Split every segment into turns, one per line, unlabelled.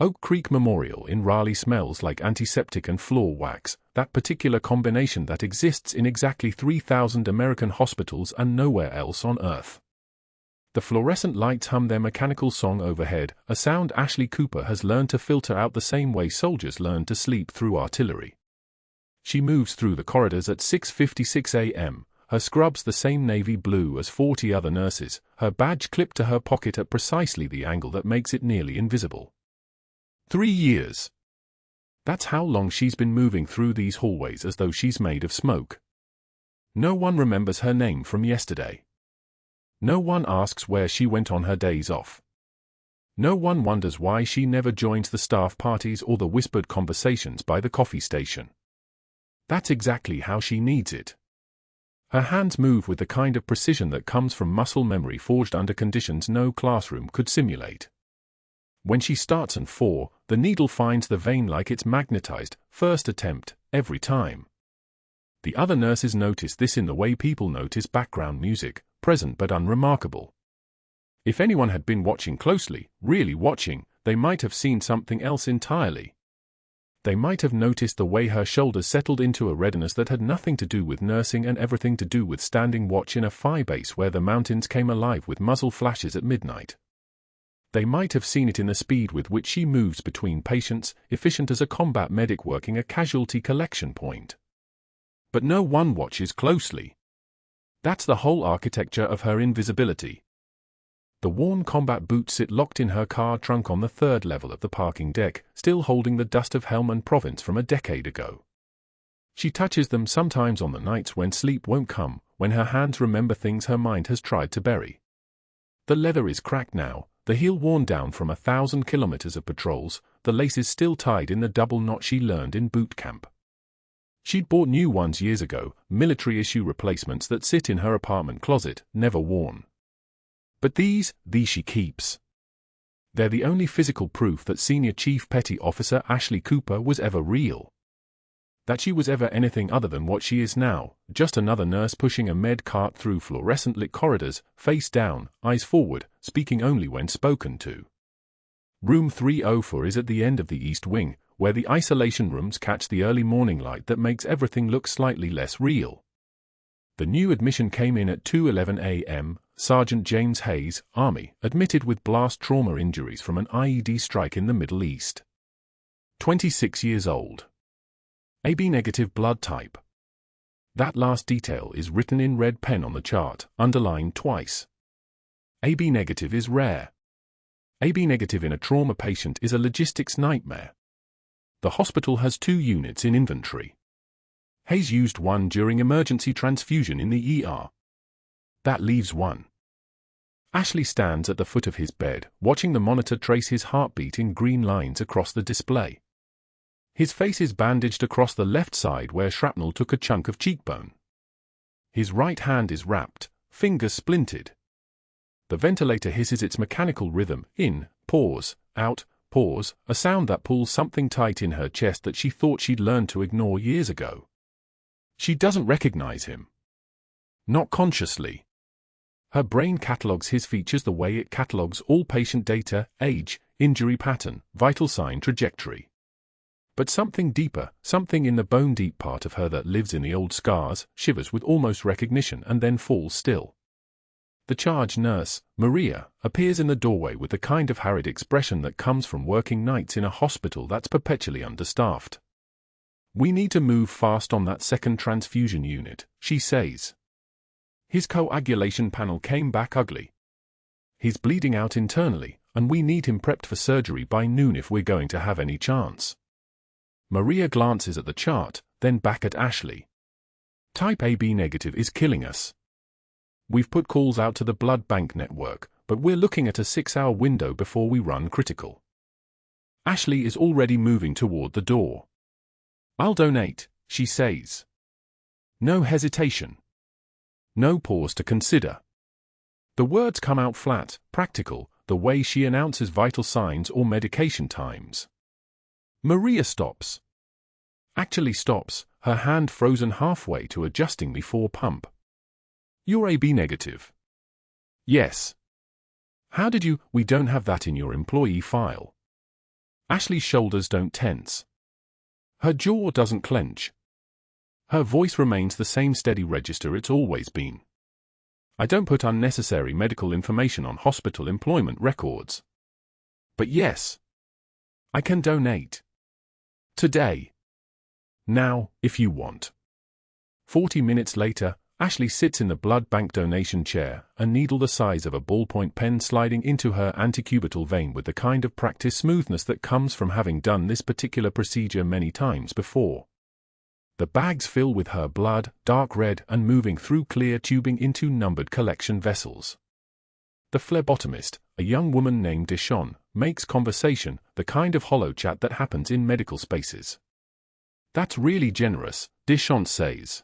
Oak Creek Memorial in Raleigh smells like antiseptic and floor wax, that particular combination that exists in exactly 3,000 American hospitals and nowhere else on Earth. The fluorescent lights hum their mechanical song overhead, a sound Ashley Cooper has learned to filter out the same way soldiers learn to sleep through artillery. She moves through the corridors at 6:56 a.m., her scrubs the same navy blue as 40 other nurses, her badge clipped to her pocket at precisely the angle that makes it nearly invisible. 3 years. That's how long she's been moving through these hallways as though she's made of smoke. No one remembers her name from yesterday. No one asks where she went on her days off. No one wonders why she never joins the staff parties or the whispered conversations by the coffee station. That's exactly how she needs it. Her hands move with the kind of precision that comes from muscle memory forged under conditions no classroom could simulate. When she starts on 4, the needle finds the vein like it's magnetized, first attempt, every time. The other nurses notice this in the way people notice background music, present but unremarkable. If anyone had been watching closely, really watching, they might have seen something else entirely. They might have noticed the way her shoulders settled into a readiness that had nothing to do with nursing and everything to do with standing watch in a phi base where the mountains came alive with muzzle flashes at midnight. They might have seen it in the speed with which she moves between patients, efficient as a combat medic working a casualty collection point. But no one watches closely. That's the whole architecture of her invisibility. The worn combat boots sit locked in her car trunk on the 3rd level of the parking deck, still holding the dust of Helm and Province from a decade ago. She touches them sometimes on the nights when sleep won't come, when her hands remember things her mind has tried to bury. The leather is cracked now, the heel worn down from 1,000 kilometers of patrols, the laces still tied in the double knot she learned in boot camp. She'd bought new ones years ago, military-issue replacements that sit in her apartment closet, never worn. But these she keeps. They're the only physical proof that Senior Chief Petty Officer Ashley Cooper was ever real. That she was ever anything other than what she is now, just another nurse pushing a med cart through fluorescent-lit corridors, face down, eyes forward, speaking only when spoken to. Room 304 is at the end of the East Wing, where the isolation rooms catch the early morning light that makes everything look slightly less real. The new admission came in at 2:11 a.m., Sergeant James Hayes, Army, admitted with blast trauma injuries from an IED strike in the Middle East. 26 years old. AB negative blood type. That last detail is written in red pen on the chart, underlined twice. AB negative is rare. AB negative in a trauma patient is a logistics nightmare. The hospital has 2 units in inventory. Hayes used one during emergency transfusion in the ER. That leaves 1. Ashley stands at the foot of his bed, watching the monitor trace his heartbeat in green lines across the display. His face is bandaged across the left side where shrapnel took a chunk of cheekbone. His right hand is wrapped, fingers splintered. The ventilator hisses its mechanical rhythm, in, pause, out, pause, a sound that pulls something tight in her chest that she thought she'd learned to ignore years ago. She doesn't recognize him. Not consciously. Her brain catalogs his features the way it catalogs all patient data, age, injury pattern, vital sign trajectory. But something deeper, something in the bone-deep part of her that lives in the old scars, shivers with almost recognition and then falls still. The charge nurse, Marjah, appears in the doorway with the kind of harried expression that comes from working nights in a hospital that's perpetually understaffed. "We need to move fast on that 2nd transfusion unit," she says. His coagulation panel came back ugly. He's bleeding out internally, and we need him prepped for surgery by noon if we're going to have any chance. Marjah glances at the chart, then back at Ashley. Type AB negative is killing us. We've put calls out to the blood bank network, but we're looking at a 6-hour window before we run critical. Ashley is already moving toward the door. "I'll donate," she says. No hesitation. No pause to consider. The words come out flat, practical, the way she announces vital signs or medication times. Marjah stops. Actually stops, her hand frozen halfway to adjusting before pump. "You're AB negative." "Yes." "How did you? We don't have that in your employee file." Ashley's shoulders don't tense. Her jaw doesn't clench. Her voice remains the same steady register it's always been. I don't put unnecessary medical information on hospital employment records. But yes, I can donate. Today. Now, if you want. 40 minutes later, Ashley sits in the blood bank donation chair, a needle the size of a ballpoint pen sliding into her antecubital vein with the kind of practice smoothness that comes from having done this particular procedure many times before. The bags fill with her blood, dark red and moving through clear tubing into numbered collection vessels. The phlebotomist, a young woman named Deshawn, makes conversation, the kind of hollow chat that happens in medical spaces. That's really generous, Deshawn says.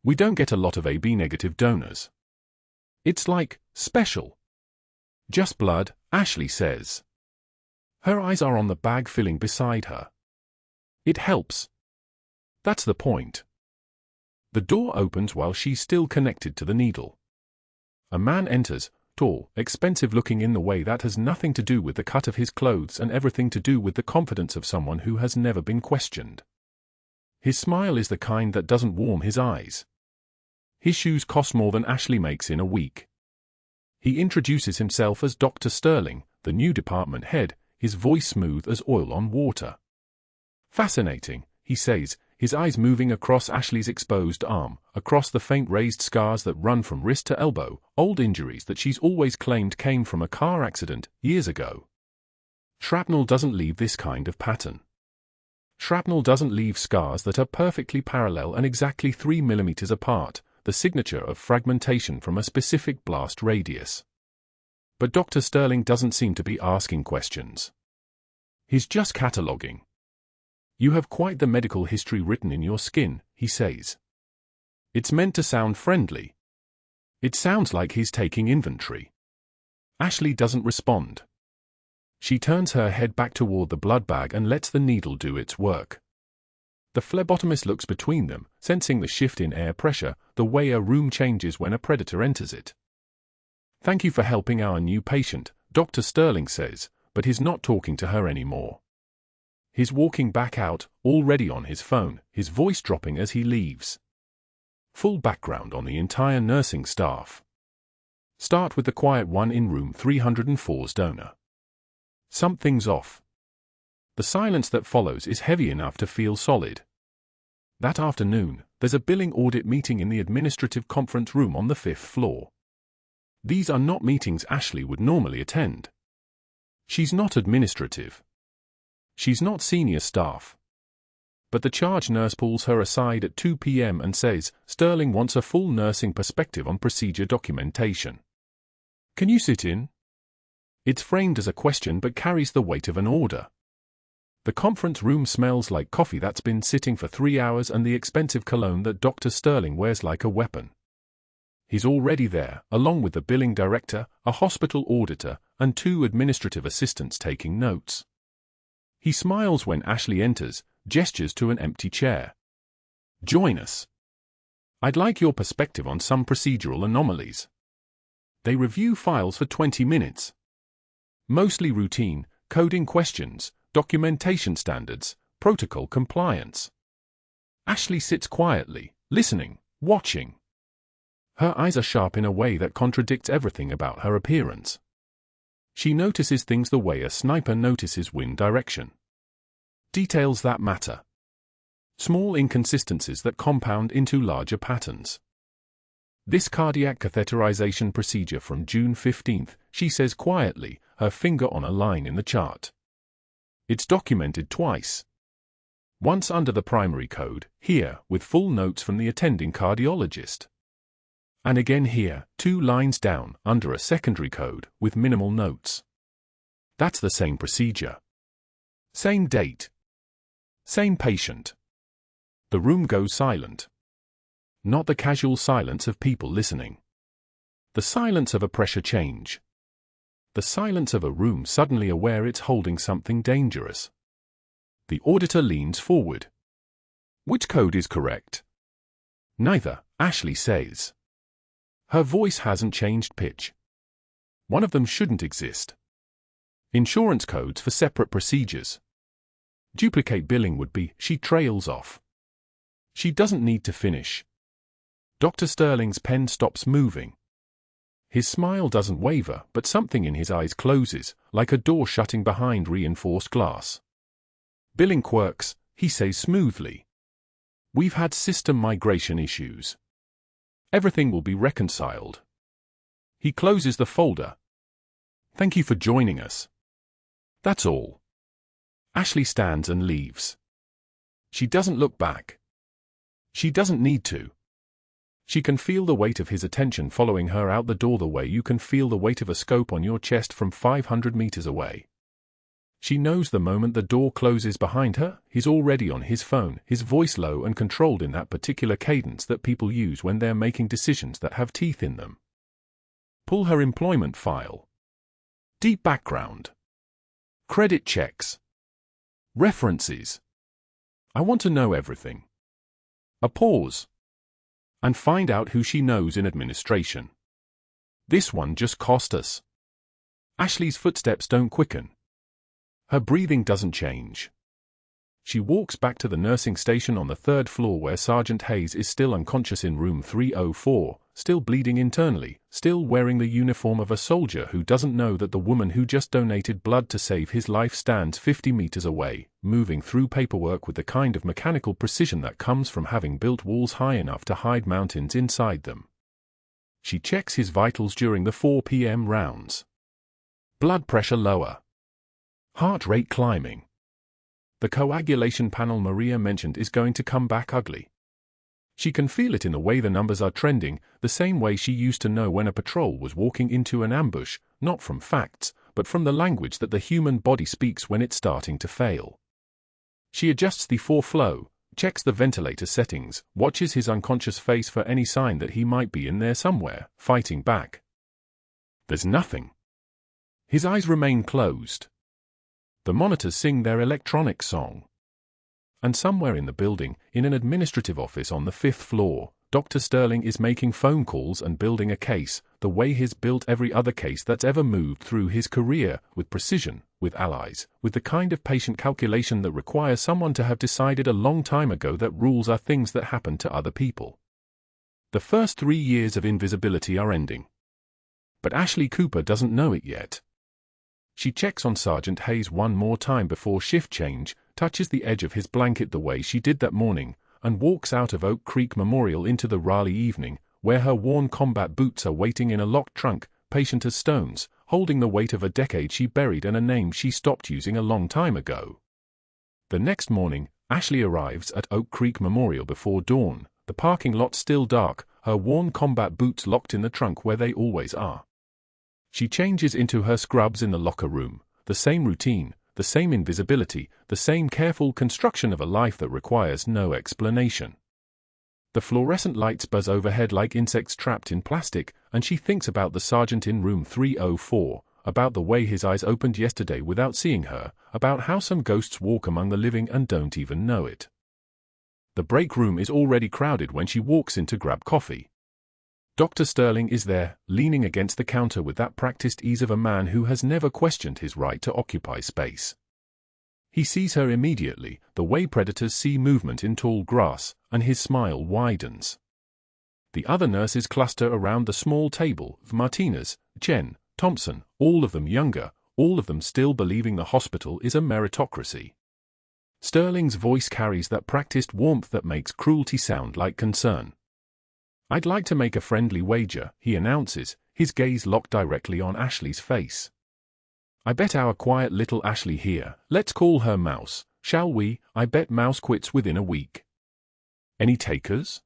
We don't get a lot of AB-negative donors. It's like, special. Just blood, Ashley says. Her eyes are on the bag filling beside her. It helps. That's the point. The door opens while she's still connected to the needle. A man enters, tall, expensive-looking in the way that has nothing to do with the cut of his clothes and everything to do with the confidence of someone who has never been questioned. His smile is the kind that doesn't warm his eyes. His shoes cost more than Ashley makes in a week. He introduces himself as Dr. Sterling, the new department head, his voice smooth as oil on water. Fascinating, he says, his eyes moving across Ashley's exposed arm, across the faint raised scars that run from wrist to elbow, old injuries that she's always claimed came from a car accident, years ago. Shrapnel doesn't leave this kind of pattern. Shrapnel doesn't leave scars that are perfectly parallel and exactly 3 millimeters apart, the signature of fragmentation from a specific blast radius. But Dr. Sterling doesn't seem to be asking questions. He's just cataloging. You have quite the medical history written in your skin, he says. It's meant to sound friendly. It sounds like he's taking inventory. Ashley doesn't respond. She turns her head back toward the blood bag and lets the needle do its work. The phlebotomist looks between them, sensing the shift in air pressure, the way a room changes when a predator enters it. Thank you for helping our new patient, Dr. Sterling says, but he's not talking to her anymore. He's walking back out, already on his phone, his voice dropping as he leaves. Full background on the entire nursing staff. Start with the quiet one in room 304's donor. Something's off. The silence that follows is heavy enough to feel solid. That afternoon, there's a billing audit meeting in the administrative conference room on the 5th floor. These are not meetings Ashley would normally attend. She's not administrative. She's not senior staff. But the charge nurse pulls her aside at 2 p.m. and says, Sterling wants a full nursing perspective on procedure documentation. Can you sit in? It's framed as a question but carries the weight of an order. The conference room smells like coffee that's been sitting for 3 hours and the expensive cologne that Dr. Sterling wears like a weapon. He's already there, along with the billing director, a hospital auditor, and 2 administrative assistants taking notes. He smiles when Ashley enters, gestures to an empty chair. Join us. I'd like your perspective on some procedural anomalies. They review files for 20 minutes. Mostly routine, coding questions, documentation standards, protocol compliance. Ashley sits quietly, listening, watching. Her eyes are sharp in a way that contradicts everything about her appearance. She notices things the way a sniper notices wind direction. Details that matter. Small inconsistencies that compound into larger patterns. This cardiac catheterization procedure from June 15th, she says quietly, her finger on a line in the chart. It's documented twice. Once under the primary code, here, with full notes from the attending cardiologist. And again here, 2 lines down, under a secondary code, with minimal notes. That's the same procedure. Same date. Same patient. The room goes silent. Not the casual silence of people listening. The silence of a pressure change. The silence of a room suddenly aware it's holding something dangerous. The auditor leans forward. Which code is correct? Neither, Ashley says. Her voice hasn't changed pitch. One of them shouldn't exist. Insurance codes for separate procedures. Duplicate billing would be, she trails off. She doesn't need to finish. Dr. Sterling's pen stops moving. His smile doesn't waver, but something in his eyes closes, like a door shutting behind reinforced glass. Billing quirks, he says smoothly. We've had system migration issues. Everything will be reconciled. He closes the folder. Thank you for joining us. That's all. Ashley stands and leaves. She doesn't look back. She doesn't need to. She can feel the weight of his attention following her out the door the way you can feel the weight of a scope on your chest from 500 meters away. She knows the moment the door closes behind her, he's already on his phone, his voice low and controlled in that particular cadence that people use when they're making decisions that have teeth in them. Pull her employment file. Deep background. Credit checks. References. I want to know everything. A pause. And find out who she knows in administration. This one just cost us. Ashley's footsteps don't quicken. Her breathing doesn't change. She walks back to the nursing station on the 3rd floor where Sergeant Hayes is still unconscious in room 304, still bleeding internally, still wearing the uniform of a soldier who doesn't know that the woman who just donated blood to save his life stands 50 meters away, moving through paperwork with the kind of mechanical precision that comes from having built walls high enough to hide mountains inside them. She checks his vitals during the 4 p.m. rounds. Blood pressure lower. Heart rate climbing. The coagulation panel Marjah mentioned is going to come back ugly. She can feel it in the way the numbers are trending, the same way she used to know when a patrol was walking into an ambush, not from facts, but from the language that the human body speaks when it's starting to fail. She adjusts the 4 flow, checks the ventilator settings, watches his unconscious face for any sign that he might be in there somewhere, fighting back. There's nothing. His eyes remain closed. The monitors sing their electronic song. And somewhere in the building, in an administrative office on the 5th floor, Dr. Sterling is making phone calls and building a case, the way he's built every other case that's ever moved through his career, with precision, with allies, with the kind of patient calculation that requires someone to have decided a long time ago that rules are things that happen to other people. The first 3 years of invisibility are ending. But Ashley Cooper doesn't know it yet. She checks on Sergeant Hayes one more time before shift change, touches the edge of his blanket the way she did that morning, and walks out of Oak Creek Memorial into the Raleigh evening, where her worn combat boots are waiting in a locked trunk, patient as stones, holding the weight of a decade she buried and a name she stopped using a long time ago. The next morning, Ashley arrives at Oak Creek Memorial before dawn, the parking lot still dark, her worn combat boots locked in the trunk where they always are. She changes into her scrubs in the locker room, the same routine, the same invisibility, the same careful construction of a life that requires no explanation. The fluorescent lights buzz overhead like insects trapped in plastic, and she thinks about the sergeant in room 304, about the way his eyes opened yesterday without seeing her, about how some ghosts walk among the living and don't even know it. The break room is already crowded when she walks in to grab coffee. Dr. Sterling is there, leaning against the counter with that practiced ease of a man who has never questioned his right to occupy space. He sees her immediately, the way predators see movement in tall grass, and his smile widens. The other nurses cluster around the small table, Martinez, Chen, Thompson, all of them younger, all of them still believing the hospital is a meritocracy. Sterling's voice carries that practiced warmth that makes cruelty sound like concern. "I'd like to make a friendly wager," he announces, his gaze locked directly on Ashley's face. "I bet our quiet little Ashley here, let's call her Mouse, shall we? I bet Mouse quits within a week. Any takers?"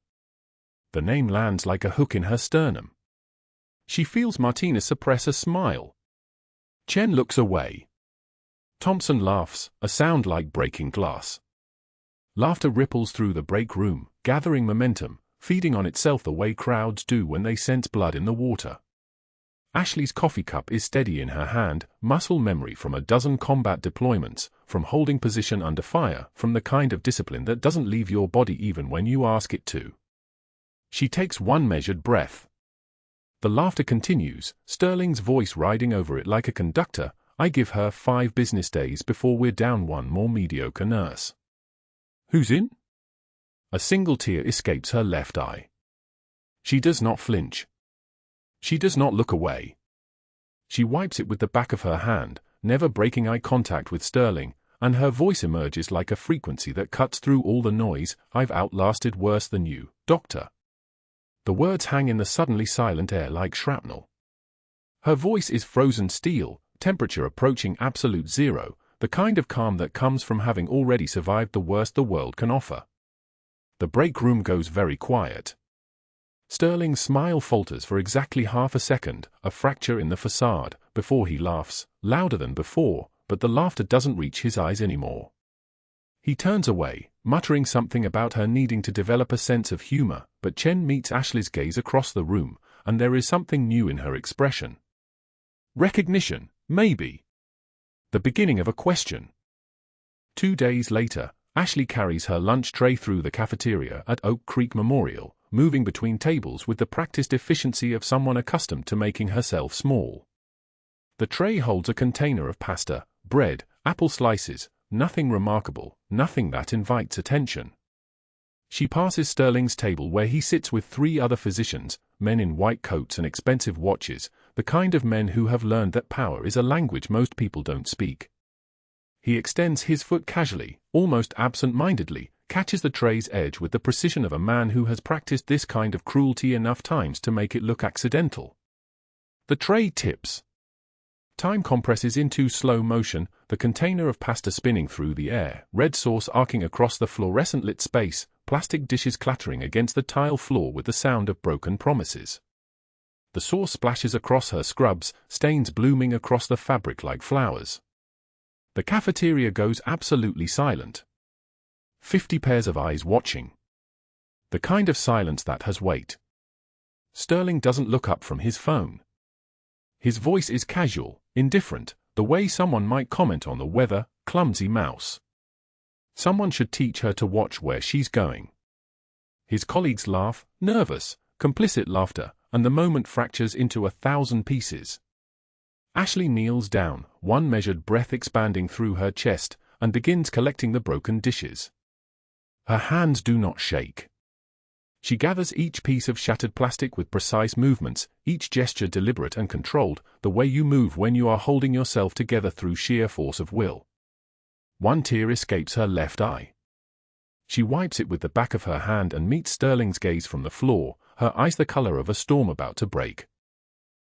The name lands like a hook in her sternum. She feels Martinez suppress a smile. Chen looks away. Thompson laughs, a sound like breaking glass. Laughter ripples through the break room, gathering momentum, feeding on itself the way crowds do when they sense blood in the water. Ashley's coffee cup is steady in her hand, muscle memory from a dozen combat deployments, from holding position under fire, from the kind of discipline that doesn't leave your body even when you ask it to. She takes one measured breath. The laughter continues, Sterling's voice riding over it like a conductor. I give her 5 business days before we're down one more mediocre nurse. Who's in? A single tear escapes her left eye. She does not flinch. She does not look away. She wipes it with the back of her hand, never breaking eye contact with Sterling, and her voice emerges like a frequency that cuts through all the noise. I've outlasted worse than you, Doctor. The words hang in the suddenly silent air like shrapnel. Her voice is frozen steel, temperature approaching absolute zero, the kind of calm that comes from having already survived the worst the world can offer. The break room goes very quiet. Sterling's smile falters for exactly half a second, a fracture in the facade, before he laughs, louder than before, but the laughter doesn't reach his eyes anymore. He turns away, muttering something about her needing to develop a sense of humor, but Chen meets Ashley's gaze across the room, and there is something new in her expression. Recognition, maybe. The beginning of a question. 2 days later, Ashley carries her lunch tray through the cafeteria at Oak Creek Memorial, moving between tables with the practiced efficiency of someone accustomed to making herself small. The tray holds a container of pasta, bread, apple slices, nothing remarkable, nothing that invites attention. She passes Sterling's table where he sits with 3 other physicians, men in white coats and expensive watches, the kind of men who have learned that power is a language most people don't speak. He extends his foot casually, almost absent-mindedly, catches the tray's edge with the precision of a man who has practiced this kind of cruelty enough times to make it look accidental. The tray tips. Time compresses into slow motion, the container of pasta spinning through the air, red sauce arcing across the fluorescent-lit space, plastic dishes clattering against the tile floor with the sound of broken promises. The sauce splashes across her scrubs, stains blooming across the fabric like flowers. The cafeteria goes absolutely silent. 50 pairs of eyes watching. The kind of silence that has weight. Sterling doesn't look up from his phone. His voice is casual, indifferent, the way someone might comment on the weather. Clumsy mouse. Someone should teach her to watch where she's going. His colleagues laugh, nervous, complicit laughter, and the moment fractures into 1,000 pieces. Ashley kneels down, one measured breath expanding through her chest, and begins collecting the broken dishes. Her hands do not shake. She gathers each piece of shattered plastic with precise movements, each gesture deliberate and controlled, the way you move when you are holding yourself together through sheer force of will. One tear escapes her left eye. She wipes it with the back of her hand and meets Sterling's gaze from the floor, her eyes the color of a storm about to break.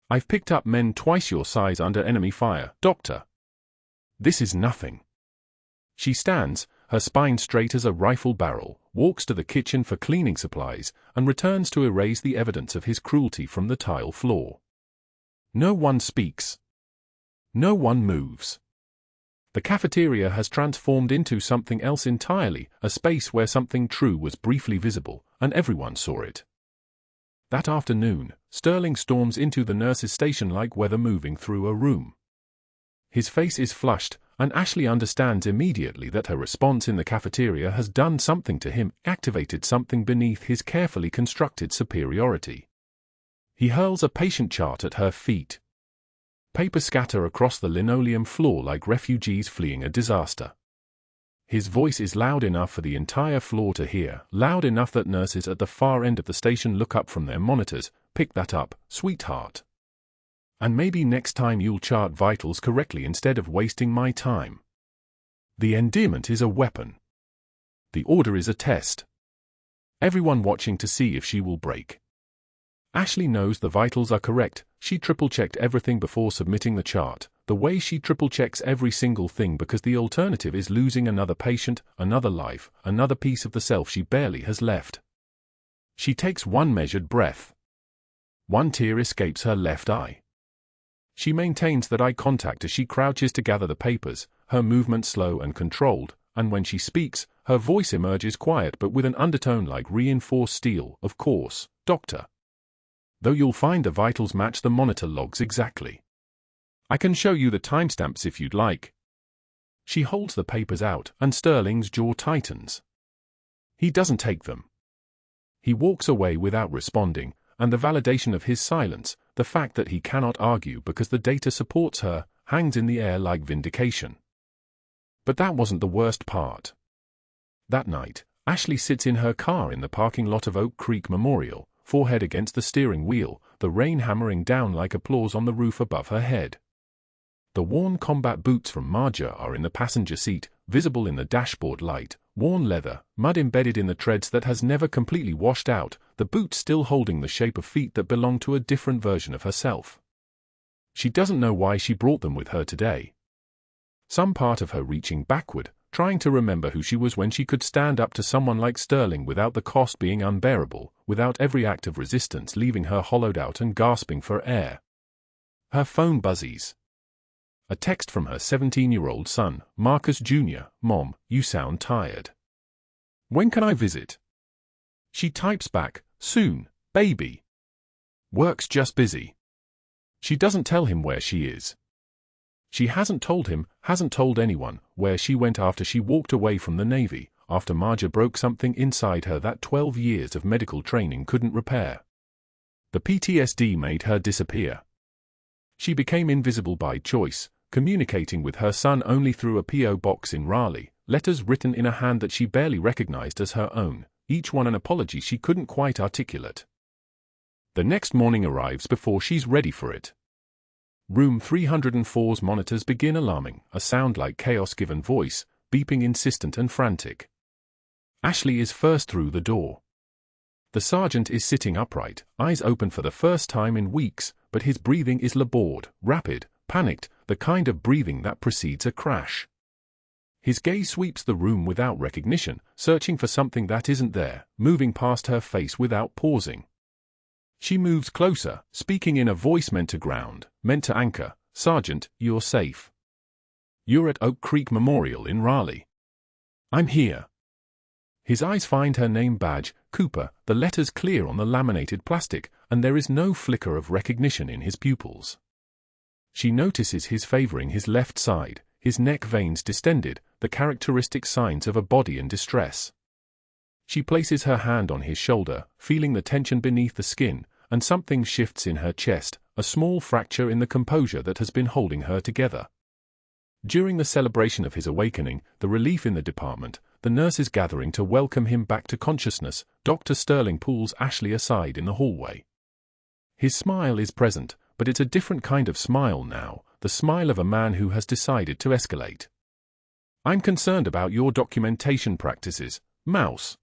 I've picked up men twice your size under enemy fire, Doctor. This is nothing. She stands, her spine straight as a rifle barrel, walks to the kitchen for cleaning supplies, and returns to erase the evidence of his cruelty from the tile floor. No one speaks. No one moves. The cafeteria has transformed into something else entirely, a space where something true was briefly visible, and everyone saw it. That afternoon, Sterling storms into the nurse's station like weather moving through a room. His face is flushed, and Ashley understands immediately that her response in the cafeteria has done something to him, activated something beneath his carefully constructed superiority. He hurls a patient chart at her feet. Papers scatter across the linoleum floor like refugees fleeing a disaster. His voice is loud enough for the entire floor to hear, loud enough that nurses at the far end of the station look up from their monitors. Pick that up, sweetheart. And maybe next time you'll chart vitals correctly instead of wasting my time. The endearment is a weapon. The order is a test. Everyone watching to see if she will break. Ashley knows the vitals are correct. She triple-checked everything before submitting the chart, the way she triple-checks every single thing, because the alternative is losing another patient, another life, another piece of the self she barely has left. She takes one measured breath. One tear escapes her left eye. She maintains that eye contact as she crouches to gather the papers, her movement slow and controlled, and when she speaks, her voice emerges quiet but with an undertone like reinforced steel. Of course, Doctor. Though you'll find the vitals match the monitor logs exactly. I can show you the timestamps if you'd like. She holds the papers out, and Sterling's jaw tightens. He doesn't take them. He walks away without responding, and the validation of his silence, the fact that he cannot argue because the data supports her, hangs in the air like vindication. But that wasn't the worst part. That night, Ashley sits in her car in the parking lot of Oak Creek Memorial, forehead against the steering wheel, the rain hammering down like applause on the roof above her head. The worn combat boots from Marjah are in the passenger seat, visible in the dashboard light, worn leather, mud embedded in the treads that has never completely washed out, the boots still holding the shape of feet that belong to a different version of herself. She doesn't know why she brought them with her today. Some part of her reaching backward, trying to remember who she was when she could stand up to someone like Sterling without the cost being unbearable, without every act of resistance leaving her hollowed out and gasping for air. Her phone buzzes. A text from her 17-year-old son, Marcus Jr. "Mom, you sound tired. When can I visit?" She types back, "Soon, baby. Work's just busy." She doesn't tell him where she is. She hasn't told him, hasn't told anyone, where she went after she walked away from the Navy, after Marjah broke something inside her that 12 years of medical training couldn't repair. The PTSD made her disappear. She became invisible by choice, communicating with her son only through a P.O. box in Raleigh, letters written in a hand that she barely recognized as her own, each one an apology she couldn't quite articulate. The next morning arrives before she's ready for it. Room 304's monitors begin alarming, a sound like chaos-given voice, beeping insistent and frantic. Ashley is first through the door. The sergeant is sitting upright, eyes open for the first time in weeks, but his breathing is labored, rapid, panicked, the kind of breathing that precedes a crash. His gaze sweeps the room without recognition, searching for something that isn't there, moving past her face without pausing. She moves closer, speaking in a voice meant to ground, meant to anchor. "Sergeant, you're safe. You're at Oak Creek Memorial in Raleigh. I'm here." His eyes find her name badge, Cooper, the letters clear on the laminated plastic, and there is no flicker of recognition in his pupils. She notices his favoring his left side, his neck veins distended, the characteristic signs of a body in distress. She places her hand on his shoulder, feeling the tension beneath the skin, and something shifts in her chest, a small fracture in the composure that has been holding her together. During the celebration of his awakening, the relief in the department, the nurses gathering to welcome him back to consciousness, Dr. Sterling pulls Ashley aside in the hallway. His smile is present, but it's a different kind of smile now, the smile of a man who has decided to escalate. "I'm concerned about your documentation practices, Mouse."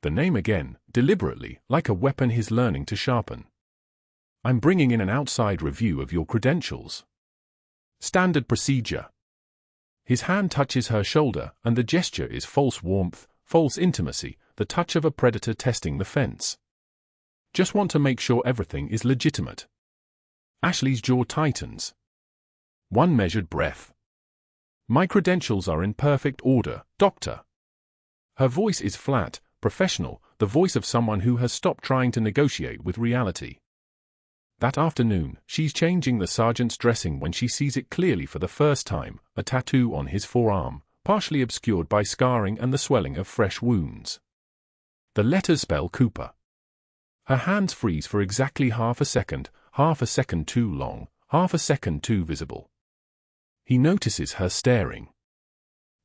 The name again, deliberately, like a weapon he's learning to sharpen. "I'm bringing in an outside review of your credentials. Standard procedure." His hand touches her shoulder, and the gesture is false warmth, false intimacy, the touch of a predator testing the fence. "Just want to make sure everything is legitimate." Ashley's jaw tightens. One measured breath. "My credentials are in perfect order, Doctor." Her voice is flat, professional, the voice of someone who has stopped trying to negotiate with reality. That afternoon, she's changing the sergeant's dressing when she sees it clearly for the first time, a tattoo on his forearm, partially obscured by scarring and the swelling of fresh wounds. The letters spell Cooper. Her hands freeze for exactly half a second too long, half a second too visible. He notices her staring.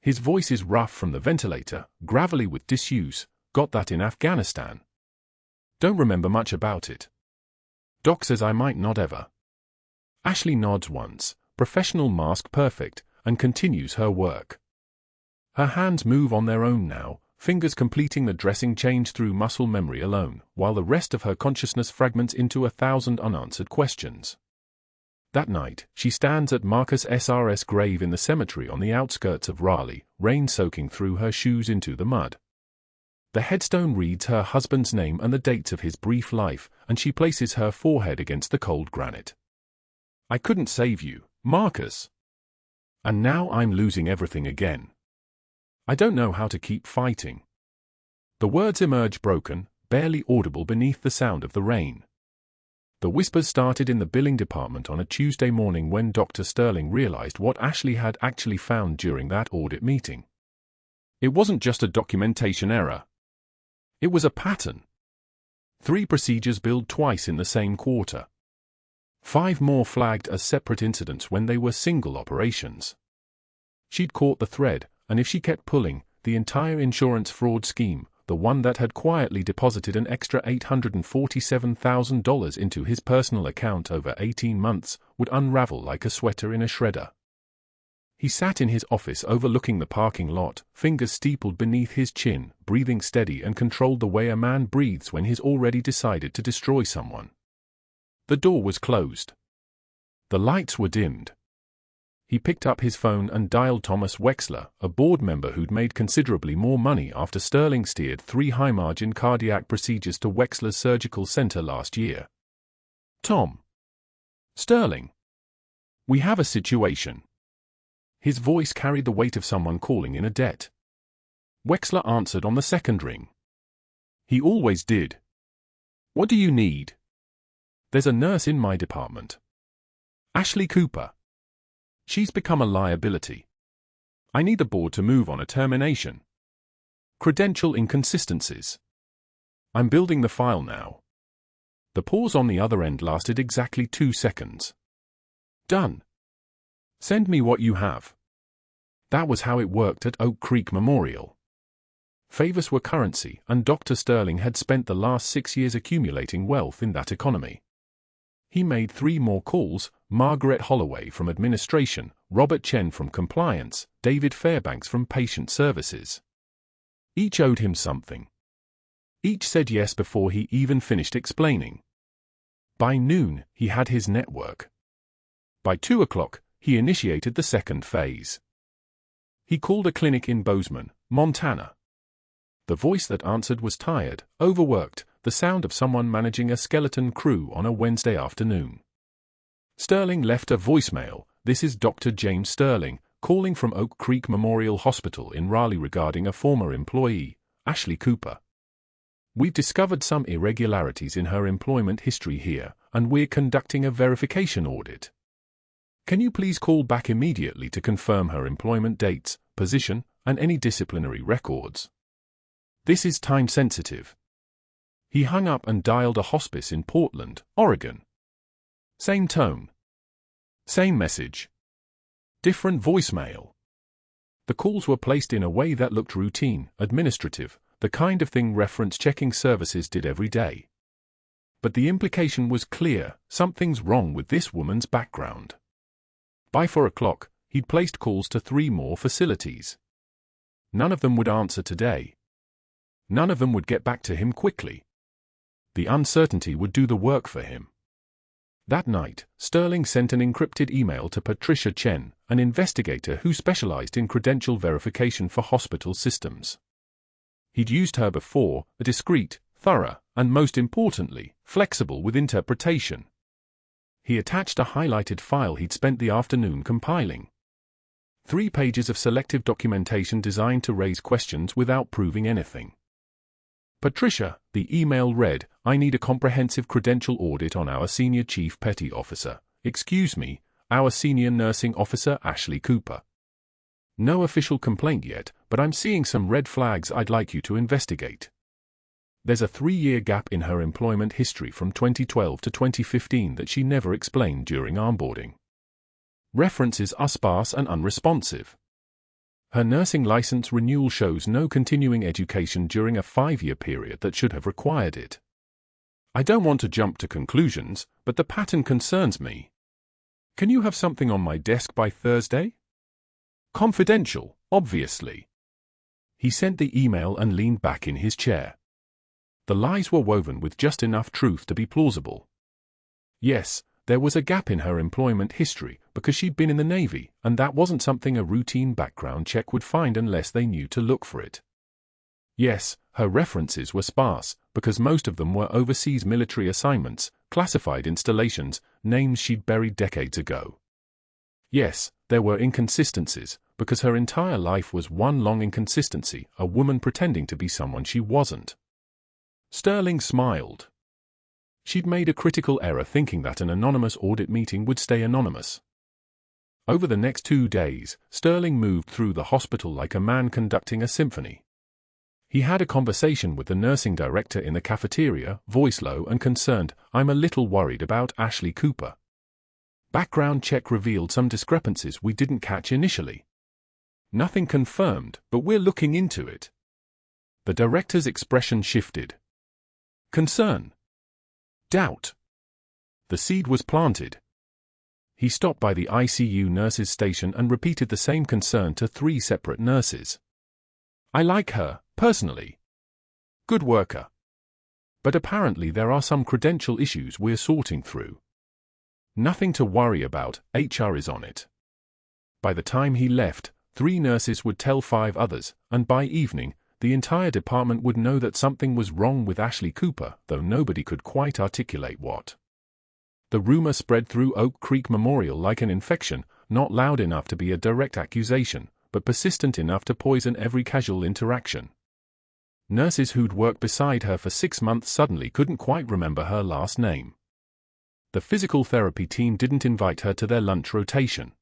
His voice is rough from the ventilator, gravelly with disuse. "Got that in Afghanistan. Don't remember much about it. Doc says I might not ever." Ashley nods once, professional mask perfect, and continues her work. Her hands move on their own now, fingers completing the dressing change through muscle memory alone, while the rest of her consciousness fragments into 1,000 unanswered questions. That night, she stands at Marcus SR's grave in the cemetery on the outskirts of Raleigh, rain soaking through her shoes into the mud. The headstone reads her husband's name and the dates of his brief life, and she places her forehead against the cold granite. "I couldn't save you, Marcus. And now I'm losing everything again. I don't know how to keep fighting." The words emerge broken, barely audible beneath the sound of the rain. The whispers started in the billing department on a Tuesday morning when Dr. Sterling realized what Ashley had actually found during that audit meeting. It wasn't just a documentation error. It was a pattern. 3 procedures billed twice in the same quarter. 5 more flagged as separate incidents when they were single operations. She'd caught the thread, and if she kept pulling, the entire insurance fraud scheme, the one that had quietly deposited an extra $847,000 into his personal account over 18 months, would unravel like a sweater in a shredder. He sat in his office overlooking the parking lot, fingers steepled beneath his chin, breathing steady and controlled the way a man breathes when he's already decided to destroy someone. The door was closed. The lights were dimmed. He picked up his phone and dialed Thomas Wexler, a board member who'd made considerably more money after Sterling steered 3 high-margin cardiac procedures to Wexler's surgical center last year. Tom. Sterling. We have a situation. His voice carried the weight of someone calling in a debt. Wexler answered on the second ring. He always did. What do you need? There's a nurse in my department. Ashley Cooper. She's become a liability. I need the board to move on a termination. Credential inconsistencies. I'm building the file now. The pause on the other end lasted exactly 2 seconds. Done. Send me what you have. That was how it worked at Oak Creek Memorial. Favors were currency, and Dr. Sterling had spent the last 6 years accumulating wealth in that economy. He made 3 more calls: Margaret Holloway from administration, Robert Chen from compliance, David Fairbanks from patient services. Each owed him something. Each said yes before he even finished explaining. By noon, he had his network. By 2 o'clock, he initiated the second phase. He called a clinic in Bozeman, Montana. The voice that answered was tired, overworked, the sound of someone managing a skeleton crew on a Wednesday afternoon. Sterling left a voicemail. This is Dr. James Sterling, calling from Oak Creek Memorial Hospital in Raleigh regarding a former employee, Ashley Cooper. We've discovered some irregularities in her employment history here, and we're conducting a verification audit. Can you please call back immediately to confirm her employment dates, position, and any disciplinary records? This is time-sensitive. He hung up and dialed a hospice in Portland, Oregon. Same tone. Same message. Different voicemail. The calls were placed in a way that looked routine, administrative, the kind of thing reference-checking services did every day. But the implication was clear: something's wrong with this woman's background. By 4 o'clock, he'd placed calls to 3 more facilities. None of them would answer today. None of them would get back to him quickly. The uncertainty would do the work for him. That night, Sterling sent an encrypted email to Patricia Chen, an investigator who specialized in credential verification for hospital systems. He'd used her before, discreet, thorough, and most importantly, flexible with interpretation. He attached a highlighted file he'd spent the afternoon compiling. 3 pages of selective documentation designed to raise questions without proving anything. Patricia, the email read, I need a comprehensive credential audit on our senior chief petty officer, excuse me, our senior nursing officer Ashley Cooper. No official complaint yet, but I'm seeing some red flags I'd like you to investigate. There's a 3-year gap in her employment history from 2012 to 2015 that she never explained during onboarding. References are sparse and unresponsive. Her nursing license renewal shows no continuing education during a 5-year period that should have required it. I don't want to jump to conclusions, but the pattern concerns me. Can you have something on my desk by Thursday? Confidential, obviously. He sent the email and leaned back in his chair. The lies were woven with just enough truth to be plausible. Yes, there was a gap in her employment history because she'd been in the Navy, and that wasn't something a routine background check would find unless they knew to look for it. Yes, her references were sparse because most of them were overseas military assignments, classified installations, names she'd buried decades ago. Yes, there were inconsistencies because her entire life was one long inconsistency, a woman pretending to be someone she wasn't. Sterling smiled. She'd made a critical error thinking that an anonymous audit meeting would stay anonymous. Over the next 2 days, Sterling moved through the hospital like a man conducting a symphony. He had a conversation with the nursing director in the cafeteria, voice low and concerned. I'm a little worried about Ashley Cooper. Background check revealed some discrepancies we didn't catch initially. Nothing confirmed, but we're looking into it. The director's expression shifted. Concern. Doubt. The seed was planted. He stopped by the ICU nurses' station and repeated the same concern to 3 separate nurses. I like her, personally. Good worker. But apparently there are some credential issues we're sorting through. Nothing to worry about, HR is on it. By the time he left, 3 nurses would tell 5 others, and by evening, the entire department would know that something was wrong with Ashley Cooper, though nobody could quite articulate what. The rumor spread through Oak Creek Memorial like an infection, not loud enough to be a direct accusation, but persistent enough to poison every casual interaction. Nurses who'd worked beside her for 6 months suddenly couldn't quite remember her last name. The physical therapy team didn't invite her to their lunch rotation.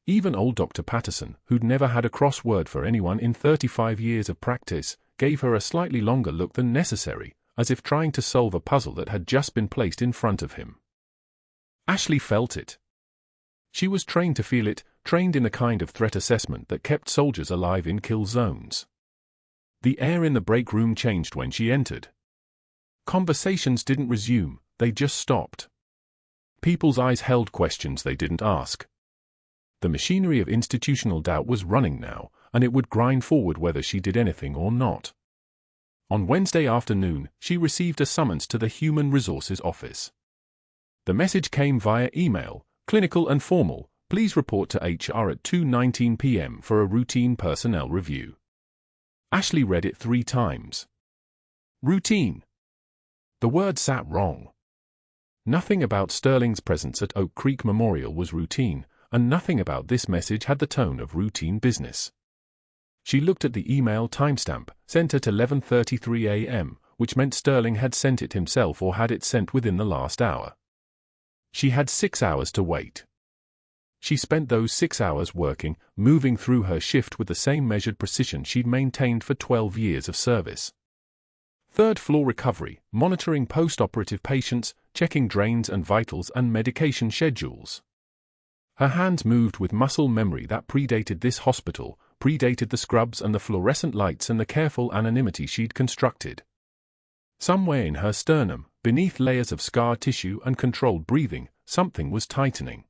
Even old Dr. Patterson, who'd never had a crossword for anyone in 35 years of practice, gave her a slightly longer look than necessary, as if trying to solve a puzzle that had just been placed in front of him. Ashley felt it. She was trained to feel it, trained in the kind of threat assessment that kept soldiers alive in kill zones. The air in the break room changed when she entered. Conversations didn't resume, they just stopped. People's eyes held questions they didn't ask. The machinery of institutional doubt was running now, and it would grind forward whether she did anything or not. On Wednesday afternoon, she received a summons to the Human Resources Office. The message came via email, clinical and formal, please report to HR at 2:19 p.m. for a routine personnel review. Ashley read it 3 times. Routine. The word sat wrong. Nothing about Sterling's presence at Oak Creek Memorial was routine, and nothing about this message had the tone of routine business. She looked at the email timestamp, sent at 11:33 a.m., which meant Sterling had sent it himself or had it sent within the last hour. She had 6 hours to wait. She spent those 6 hours working, moving through her shift with the same measured precision she'd maintained for 12 years of service. 3rd floor recovery, monitoring post-operative patients, checking drains and vitals and medication schedules. Her hands moved with muscle memory that predated this hospital, predated the scrubs and the fluorescent lights and the careful anonymity she'd constructed. Somewhere in her sternum, beneath layers of scar tissue and controlled breathing, something was tightening.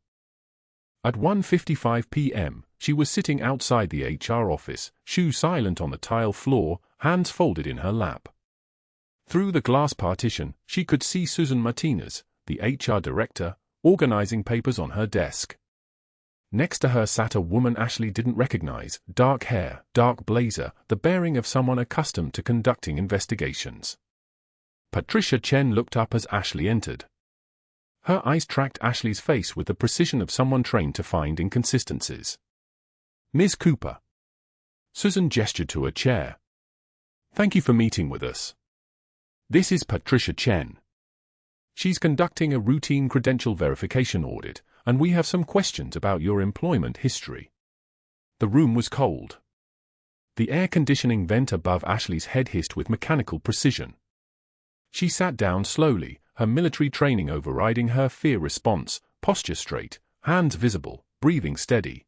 At 1:55 p.m., she was sitting outside the HR office, shoes silent on the tile floor, hands folded in her lap. Through the glass partition, she could see Susan Martinez, the HR director, organizing papers on her desk. Next to her sat a woman Ashley didn't recognize, dark hair, dark blazer, the bearing of someone accustomed to conducting investigations. Patricia Chen looked up as Ashley entered. Her eyes tracked Ashley's face with the precision of someone trained to find inconsistencies. Ms. Cooper. Susan gestured to a chair. Thank you for meeting with us. This is Patricia Chen. She's conducting a routine credential verification audit, and we have some questions about your employment history. The room was cold. The air conditioning vent above Ashley's head hissed with mechanical precision. She sat down slowly, her military training overriding her fear response, posture straight, hands visible, breathing steady.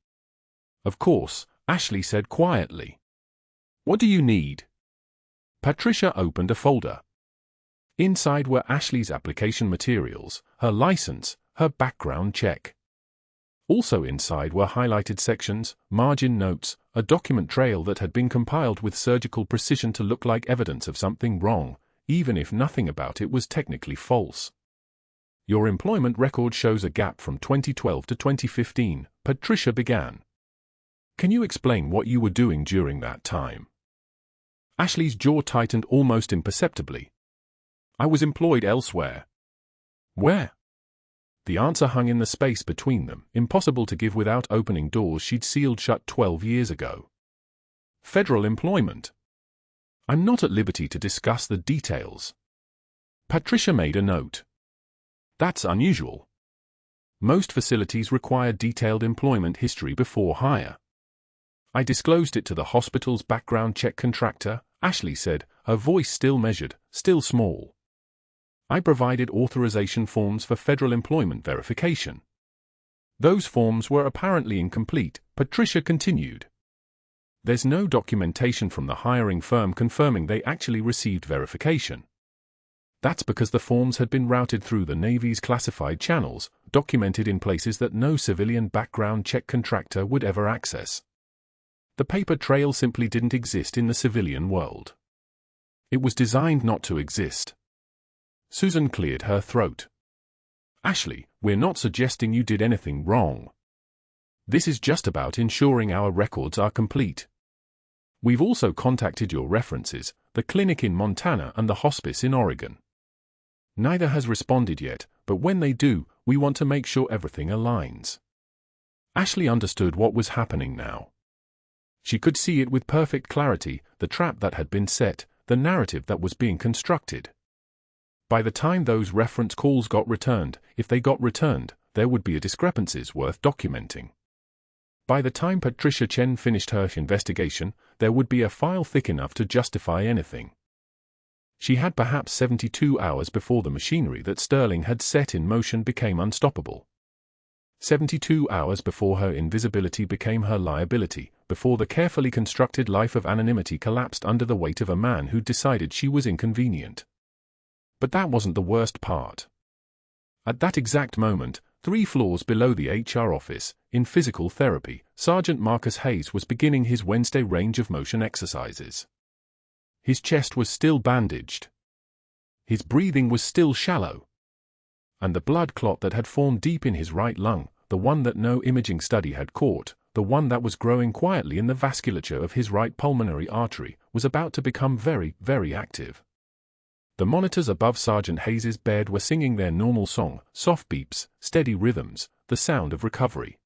Of course, Ashley said quietly. What do you need? Patricia opened a folder. Inside were Ashley's application materials, her license, her background check. Also inside were highlighted sections, margin notes, a document trail that had been compiled with surgical precision to look like evidence of something wrong, even if nothing about it was technically false. Your employment record shows a gap from 2012 to 2015, Patricia began. Can you explain what you were doing during that time? Ashley's jaw tightened almost imperceptibly. I was employed elsewhere. Where? The answer hung in the space between them, impossible to give without opening doors she'd sealed shut 12 years ago. Federal employment. I'm not at liberty to discuss the details. Patricia made a note. That's unusual. Most facilities require detailed employment history before hire. I disclosed it to the hospital's background check contractor, Ashley said, her voice still measured, still small. I provided authorization forms for federal employment verification. Those forms were apparently incomplete, Patricia continued. There's no documentation from the hiring firm confirming they actually received verification. That's because the forms had been routed through the Navy's classified channels, documented in places that no civilian background check contractor would ever access. The paper trail simply didn't exist in the civilian world. It was designed not to exist. Susan cleared her throat. Ashley, we're not suggesting you did anything wrong. This is just about ensuring our records are complete. We've also contacted your references, the clinic in Montana and the hospice in Oregon. Neither has responded yet, but when they do, we want to make sure everything aligns. Ashley understood what was happening now. She could see it with perfect clarity, the trap that had been set, the narrative that was being constructed. By the time those reference calls got returned, if they got returned, there would be discrepancies worth documenting. By the time Patricia Chen finished her investigation, there would be a file thick enough to justify anything. She had perhaps 72 hours before the machinery that Sterling had set in motion became unstoppable. 72 hours before her invisibility became her liability, before the carefully constructed life of anonymity collapsed under the weight of a man who decided she was inconvenient. But that wasn't the worst part. At that exact moment, 3 floors below the HR office, in physical therapy, Sergeant Marcus Hayes was beginning his Wednesday range of motion exercises. His chest was still bandaged. His breathing was still shallow. And the blood clot that had formed deep in his right lung, the one that no imaging study had caught, the one that was growing quietly in the vasculature of his right pulmonary artery, was about to become very, very active. The monitors above Sergeant Hayes's bed were singing their normal song, soft beeps, steady rhythms, the sound of recovery.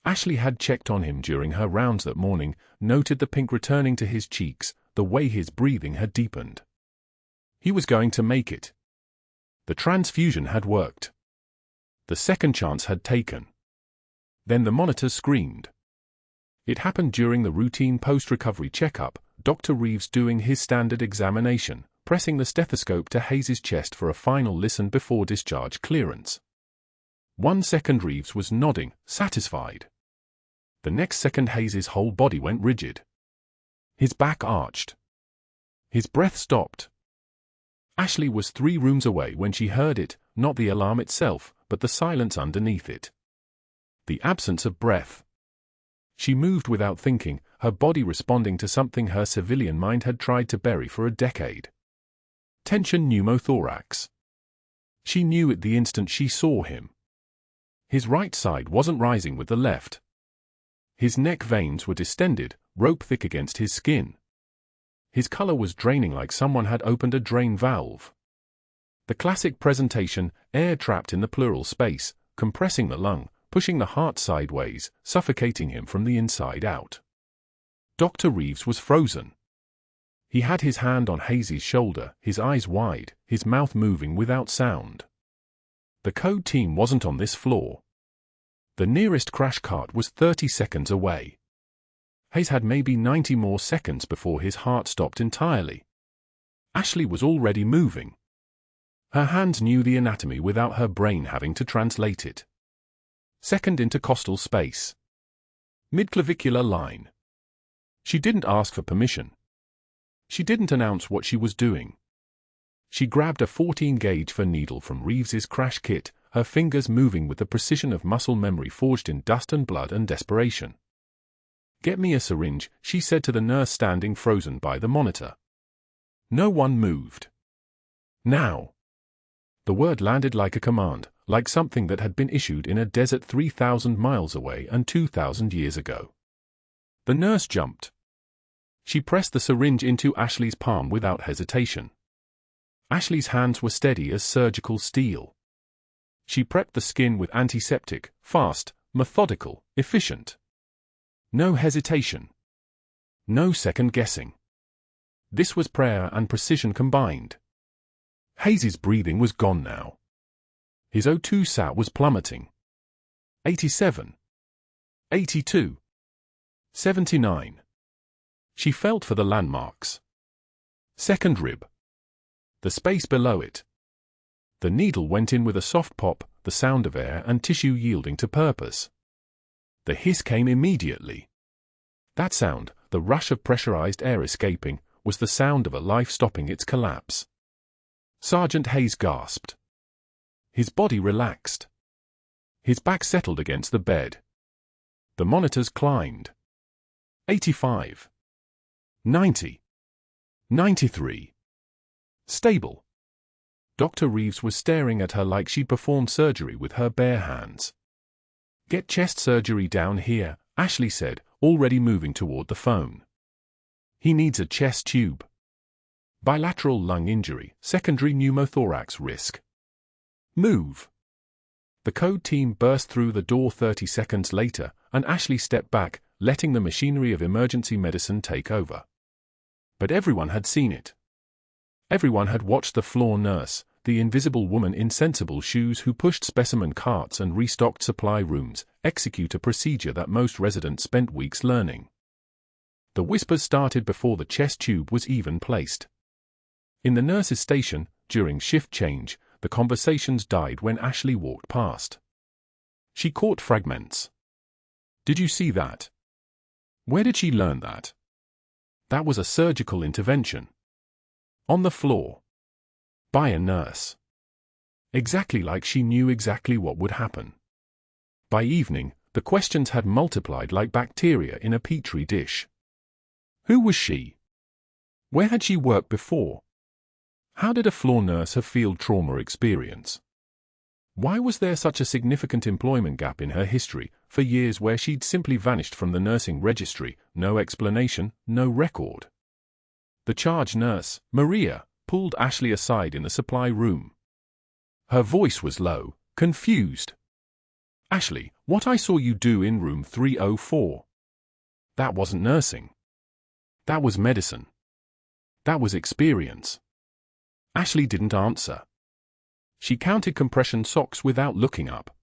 Ashley had checked on him during her rounds that morning, noted the pink returning to his cheeks, the way his breathing had deepened. He was going to make it. The transfusion had worked. The second chance had taken. Then the monitors screamed. It happened during the routine post-recovery checkup, Dr. Reeves doing his standard examination, pressing the stethoscope to Hayes's chest for a final listen before discharge clearance. 1 second Reeves was nodding, satisfied. The next second Hayes's whole body went rigid. His back arched. His breath stopped. Ashley was 3 rooms away when she heard it, not the alarm itself, but the silence underneath it. The absence of breath. She moved without thinking, her body responding to something her civilian mind had tried to bury for a decade. Tension pneumothorax. She knew it the instant she saw him. His right side wasn't rising with the left. His neck veins were distended, rope-thick against his skin. His color was draining like someone had opened a drain valve. The classic presentation, air trapped in the pleural space, compressing the lung, pushing the heart sideways, suffocating him from the inside out. Dr. Reeves was frozen. He had his hand on Hayes's shoulder, his eyes wide, his mouth moving without sound. The code team wasn't on this floor. The nearest crash cart was 30 seconds away. Hayes had maybe 90 more seconds before his heart stopped entirely. Ashley was already moving. Her hands knew the anatomy without her brain having to translate it. Second intercostal space. Midclavicular line. She didn't ask for permission. She didn't announce what she was doing. She grabbed a 14-gauge for needle from Reeves's crash kit, her fingers moving with the precision of muscle memory forged in dust and blood and desperation. "Get me a syringe," she said to the nurse standing frozen by the monitor. No one moved. "Now." The word landed like a command, like something that had been issued in a desert 3,000 miles away and 2,000 years ago. The nurse jumped. She pressed the syringe into Ashley's palm without hesitation. Ashley's hands were steady as surgical steel. She prepped the skin with antiseptic, fast, methodical, efficient. No hesitation. No second guessing. This was prayer and precision combined. Hayes's breathing was gone now. His O2 sat was plummeting. 87. 82. 79. She felt for the landmarks. Second rib. The space below it. The needle went in with a soft pop, the sound of air and tissue yielding to purpose. The hiss came immediately. That sound, the rush of pressurized air escaping, was the sound of a life stopping its collapse. Sergeant Hayes gasped. His body relaxed. His back settled against the bed. The monitors climbed. 85. 90. 93. Stable. Dr. Reeves was staring at her like she'd performed surgery with her bare hands. "Get chest surgery down here," Ashley said, already moving toward the phone. "He needs a chest tube. Bilateral lung injury, secondary pneumothorax risk. Move." The code team burst through the door 30 seconds later, and Ashley stepped back, letting the machinery of emergency medicine take over. But everyone had seen it. Everyone had watched the floor nurse, the invisible woman in sensible shoes who pushed specimen carts and restocked supply rooms, execute a procedure that most residents spent weeks learning. The whispers started before the chest tube was even placed. In the nurse's station, during shift change, the conversations died when Ashley walked past. She caught fragments. "Did you see that? Where did she learn that? That was a surgical intervention. On the floor. By a nurse. Exactly like she knew exactly what would happen." By evening, the questions had multiplied like bacteria in a petri dish. Who was she? Where had she worked before? How did a floor nurse have field trauma experience? Why was there such a significant employment gap in her history, for years where she'd simply vanished from the nursing registry, no explanation, no record? The charge nurse, Marjah, pulled Ashley aside in the supply room. Her voice was low, confused. "Ashley, what I saw you do in room 304. That wasn't nursing. That was medicine. That was experience." Ashley didn't answer. She counted compression socks without looking up.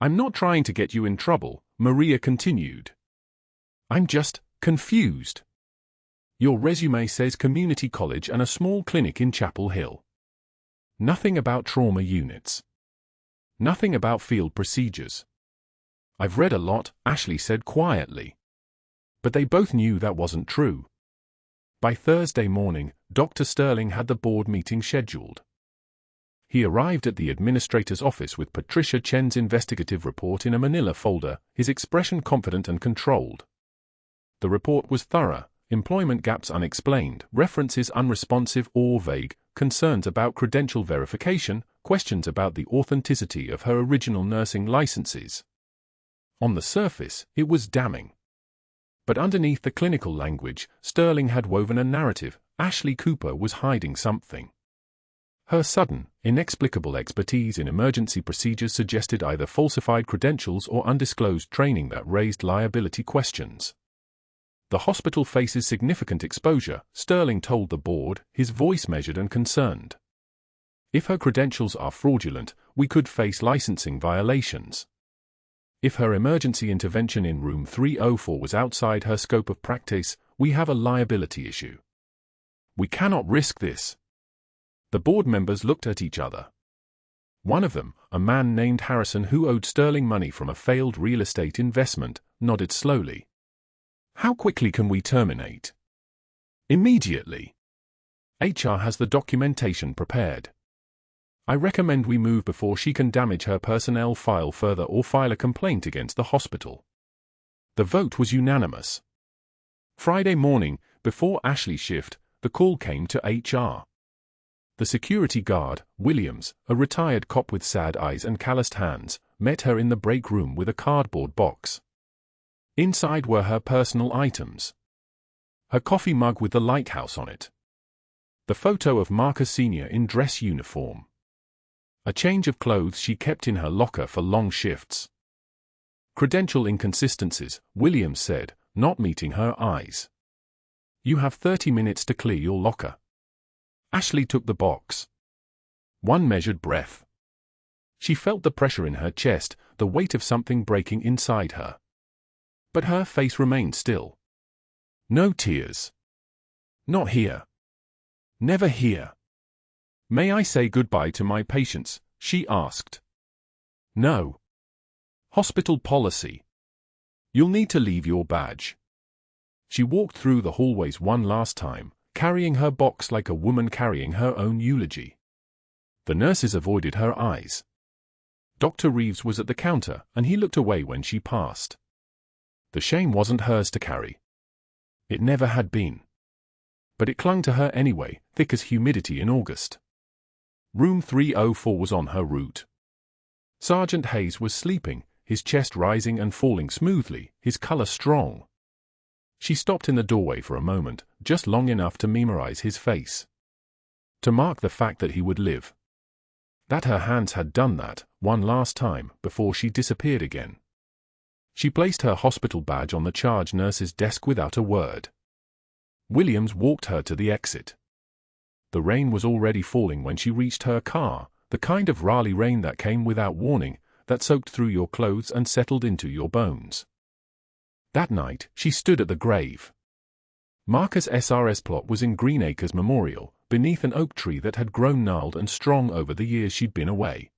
"I'm not trying to get you in trouble," Marjah continued. "I'm just confused. Your resume says community college and a small clinic in Chapel Hill. Nothing about trauma units. Nothing about field procedures." "I've read a lot," Ashley said quietly. But they both knew that wasn't true. By Thursday morning, Dr. Sterling had the board meeting scheduled. He arrived at the administrator's office with Patricia Chen's investigative report in a manila folder, his expression confident and controlled. The report was thorough, employment gaps unexplained, references unresponsive or vague, concerns about credential verification, questions about the authenticity of her original nursing licenses. On the surface, it was damning. But underneath the clinical language, Sterling had woven a narrative. Ashley Cooper was hiding something. Her sudden, inexplicable expertise in emergency procedures suggested either falsified credentials or undisclosed training that raised liability questions. "The hospital faces significant exposure," Sterling told the board, his voice measured and concerned. "If her credentials are fraudulent, we could face licensing violations. If her emergency intervention in room 304 was outside her scope of practice, we have a liability issue. We cannot risk this." The board members looked at each other. One of them, a man named Harrison who owed Sterling money from a failed real estate investment, nodded slowly. "How quickly can we terminate?" "Immediately. HR has the documentation prepared. I recommend we move before she can damage her personnel file further or file a complaint against the hospital." The vote was unanimous. Friday morning, before Ashley's shift, the call came to HR. The security guard, Williams, a retired cop with sad eyes and calloused hands, met her in the break room with a cardboard box. Inside were her personal items. Her coffee mug with the lighthouse on it. The photo of Marcus Sr. in dress uniform. A change of clothes she kept in her locker for long shifts. "Credential inconsistencies," Williams said, not meeting her eyes. "You have 30 minutes to clear your locker." Ashley took the box. One measured breath. She felt the pressure in her chest, the weight of something breaking inside her. But her face remained still. No tears. "Not here. Never here." "May I say goodbye to my patients?" she asked. No. Hospital policy. You'll need to leave your badge. She walked through the hallways one last time, carrying her box like a woman carrying her own eulogy. The nurses avoided her eyes. Dr. Reeves was at the counter, and he looked away when she passed. The shame wasn't hers to carry. It never had been. But it clung to her anyway, thick as humidity in August. Room 304 was on her route. Sergeant Hayes was sleeping, his chest rising and falling smoothly, his color strong. She stopped in the doorway for a moment, just long enough to memorize his face. To mark the fact that he would live. That her hands had done that, one last time, before she disappeared again. She placed her hospital badge on the charge nurse's desk without a word. Williams walked her to the exit. The rain was already falling when she reached her car, the kind of Raleigh rain that came without warning, that soaked through your clothes and settled into your bones. That night, she stood at the grave. Marjah's SRS plot was in Greenacres Memorial, beneath an oak tree that had grown gnarled and strong over the years she'd been away.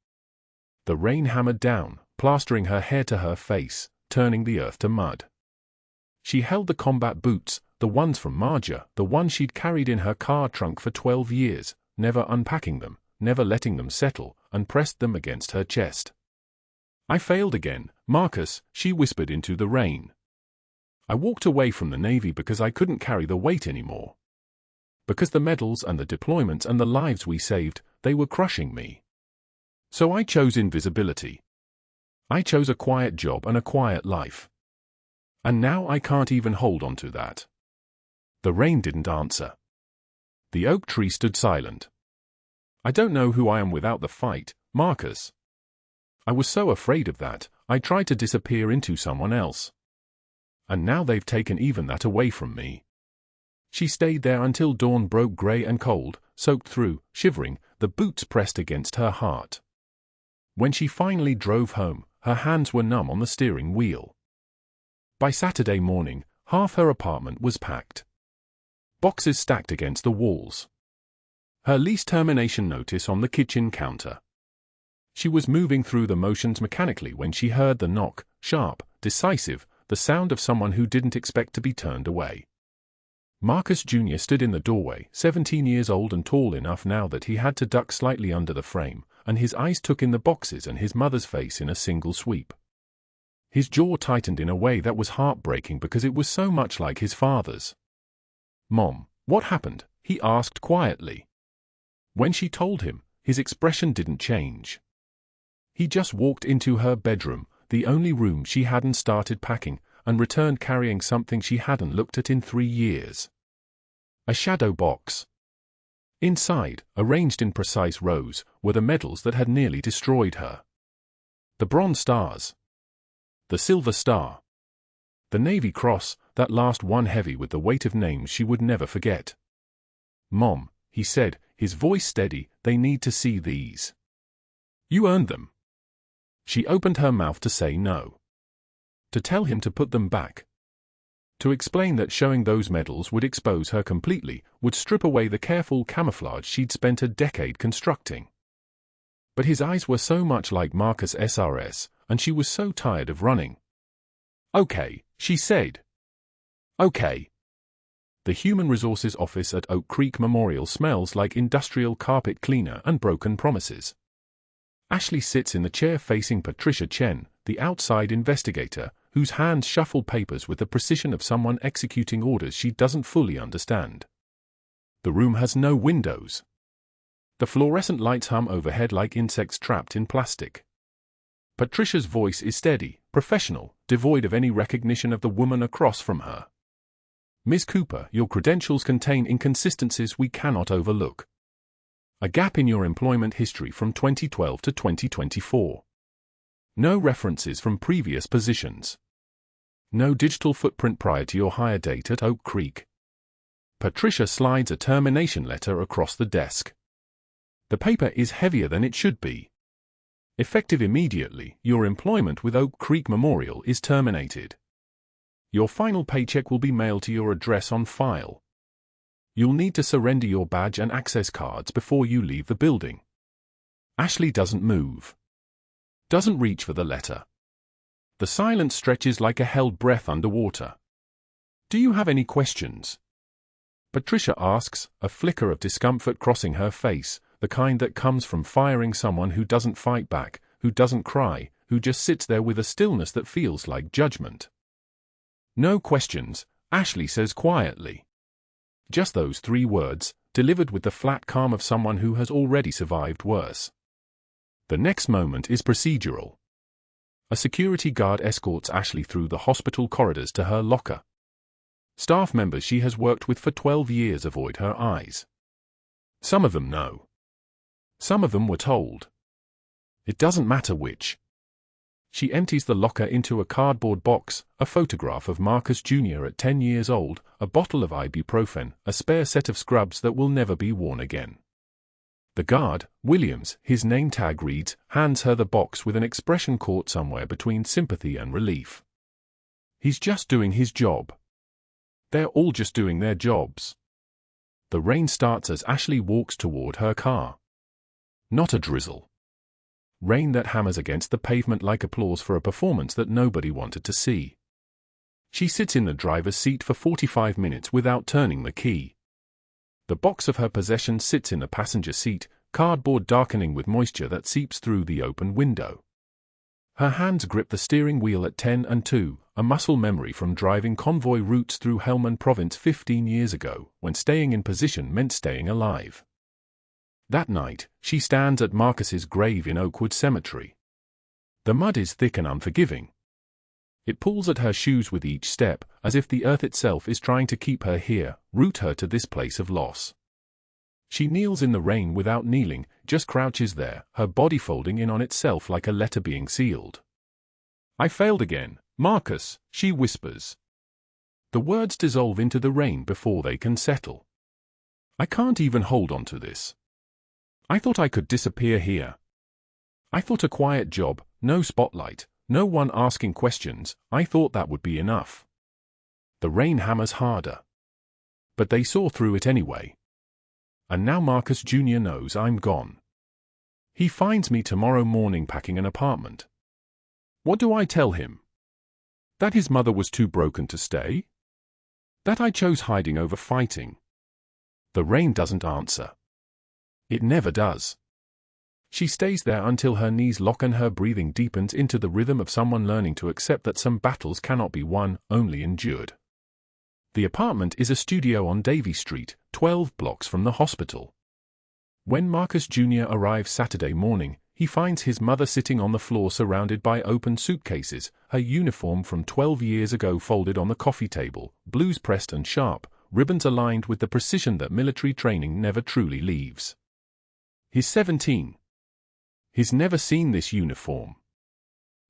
The rain hammered down, plastering her hair to her face, turning the earth to mud. She held the combat boots, the ones from Marjah, the ones she'd carried in her car trunk for 12 years, never unpacking them, never letting them settle, and pressed them against her chest. I failed again, Marcus, she whispered into the rain. I walked away from the Navy because I couldn't carry the weight anymore. Because the medals and the deployments and the lives we saved, they were crushing me. So I chose invisibility. I chose a quiet job and a quiet life. And now I can't even hold on to that. The rain didn't answer. The oak tree stood silent. I don't know who I am without the fight, Marcus. I was so afraid of that, I tried to disappear into someone else. And now they've taken even that away from me. She stayed there until dawn broke grey and cold, soaked through, shivering, the boots pressed against her heart. When she finally drove home, her hands were numb on the steering wheel. By Saturday morning, half her apartment was packed. Boxes stacked against the walls. Her lease termination notice on the kitchen counter. She was moving through the motions mechanically when she heard the knock, sharp, decisive, the sound of someone who didn't expect to be turned away. Marcus Jr. stood in the doorway, 17 years old and tall enough now that he had to duck slightly under the frame, and his eyes took in the boxes and his mother's face in a single sweep. His jaw tightened in a way that was heartbreaking because it was so much like his father's. "Mom, what happened?" he asked quietly. When she told him, his expression didn't change. He just walked into her bedroom, the only room she hadn't started packing, and returned carrying something she hadn't looked at in 3 years. A shadow box. Inside, arranged in precise rows, were the medals that had nearly destroyed her. The Bronze Stars. The Silver Star. The Navy Cross, that last one heavy with the weight of names she would never forget. "Mom," he said, his voice steady, "they need to see these. You earned them." She opened her mouth to say no. To tell him to put them back. To explain that showing those medals would expose her completely, would strip away the careful camouflage she'd spent a decade constructing. But his eyes were so much like Marcus SRS, and she was so tired of running. "Okay," she said. "Okay." The Human Resources Office at Oak Creek Memorial smells like industrial carpet cleaner and broken promises. Ashley sits in the chair facing Patricia Chen, the outside investigator, whose hands shuffle papers with the precision of someone executing orders she doesn't fully understand. The room has no windows. The fluorescent lights hum overhead like insects trapped in plastic. Patricia's voice is steady, professional, devoid of any recognition of the woman across from her. "Ms. Cooper, your credentials contain inconsistencies we cannot overlook. A gap in your employment history from 2012 to 2024. No references from previous positions. No digital footprint prior to your hire date at Oak Creek." Patricia slides a termination letter across the desk. The paper is heavier than it should be. Effective immediately, your employment with Oak Creek Memorial is terminated. Your final paycheck will be mailed to your address on file. You'll need to surrender your badge and access cards before you leave the building. Ashley doesn't move. Doesn't reach for the letter. The silence stretches like a held breath underwater. Do you have any questions? Patricia asks, a flicker of discomfort crossing her face, the kind that comes from firing someone who doesn't fight back, who doesn't cry, who just sits there with a stillness that feels like judgment. No questions, Ashley says quietly. Just those 3 words, delivered with the flat calm of someone who has already survived worse. The next moment is procedural. A security guard escorts Ashley through the hospital corridors to her locker. Staff members she has worked with for 12 years avoid her eyes. Some of them know. Some of them were told. It doesn't matter which. She empties the locker into a cardboard box, a photograph of Marcus Jr. at 10 years old, a bottle of ibuprofen, a spare set of scrubs that will never be worn again. The guard, Williams, his name tag reads, hands her the box with an expression caught somewhere between sympathy and relief. He's just doing his job. They're all just doing their jobs. The rain starts as Ashley walks toward her car. Not a drizzle. Rain that hammers against the pavement like applause for a performance that nobody wanted to see. She sits in the driver's seat for 45 minutes without turning the key. The box of her possessions sits in the passenger seat, cardboard darkening with moisture that seeps through the open window. Her hands grip the steering wheel at 10 and 2, a muscle memory from driving convoy routes through Helmand Province 15 years ago, when staying in position meant staying alive. That night, she stands at Marcus's grave in Oakwood Cemetery. The mud is thick and unforgiving. It pulls at her shoes with each step, as if the earth itself is trying to keep her here, root her to this place of loss. She kneels in the rain without kneeling, just crouches there, her body folding in on itself like a letter being sealed. I failed again, Marcus, she whispers. The words dissolve into the rain before they can settle. I can't even hold on to this. I thought I could disappear here. I thought a quiet job, no spotlight, no one asking questions, I thought that would be enough. The rain hammers harder. But they saw through it anyway. And now Marcus Jr. knows I'm gone. He finds me tomorrow morning packing an apartment. What do I tell him? That his mother was too broken to stay? That I chose hiding over fighting? The rain doesn't answer. It never does. She stays there until her knees lock and her breathing deepens into the rhythm of someone learning to accept that some battles cannot be won, only endured. The apartment is a studio on Davy Street, 12 blocks from the hospital. When Marcus Jr. arrives Saturday morning, he finds his mother sitting on the floor surrounded by open suitcases, her uniform from 12 years ago folded on the coffee table, blues pressed and sharp, ribbons aligned with the precision that military training never truly leaves. He's 17. He's never seen this uniform.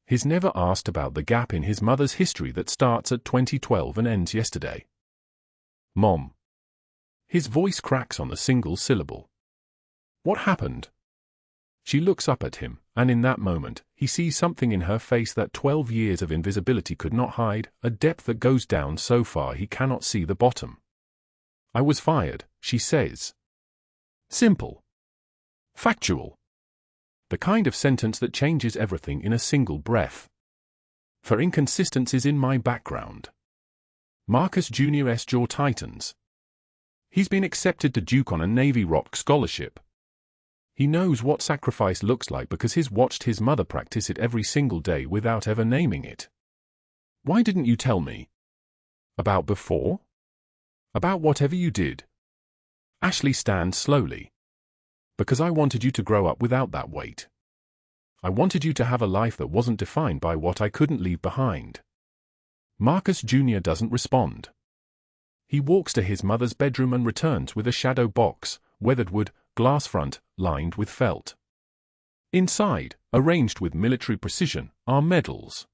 He's never asked about the gap in his mother's history that starts at 2012 and ends yesterday. Mom. His voice cracks on the single syllable. What happened? She looks up at him, and in that moment, he sees something in her face that 12 years of invisibility could not hide, a depth that goes down so far he cannot see the bottom. I was fired, she says. Simple. Factual. The kind of sentence that changes everything in a single breath. For inconsistencies in my background. Marcus Jr.'s jaw tightens. He's been accepted to Duke on a Navy Rock scholarship. He knows what sacrifice looks like because he's watched his mother practice it every single day without ever naming it. Why didn't you tell me? About before? About whatever you did? Ashley stands slowly. Because I wanted you to grow up without that weight. I wanted you to have a life that wasn't defined by what I couldn't leave behind. Marcus Jr. doesn't respond. He walks to his mother's bedroom and returns with a shadow box, weathered wood, glass front, lined with felt. Inside, arranged with military precision, are medals.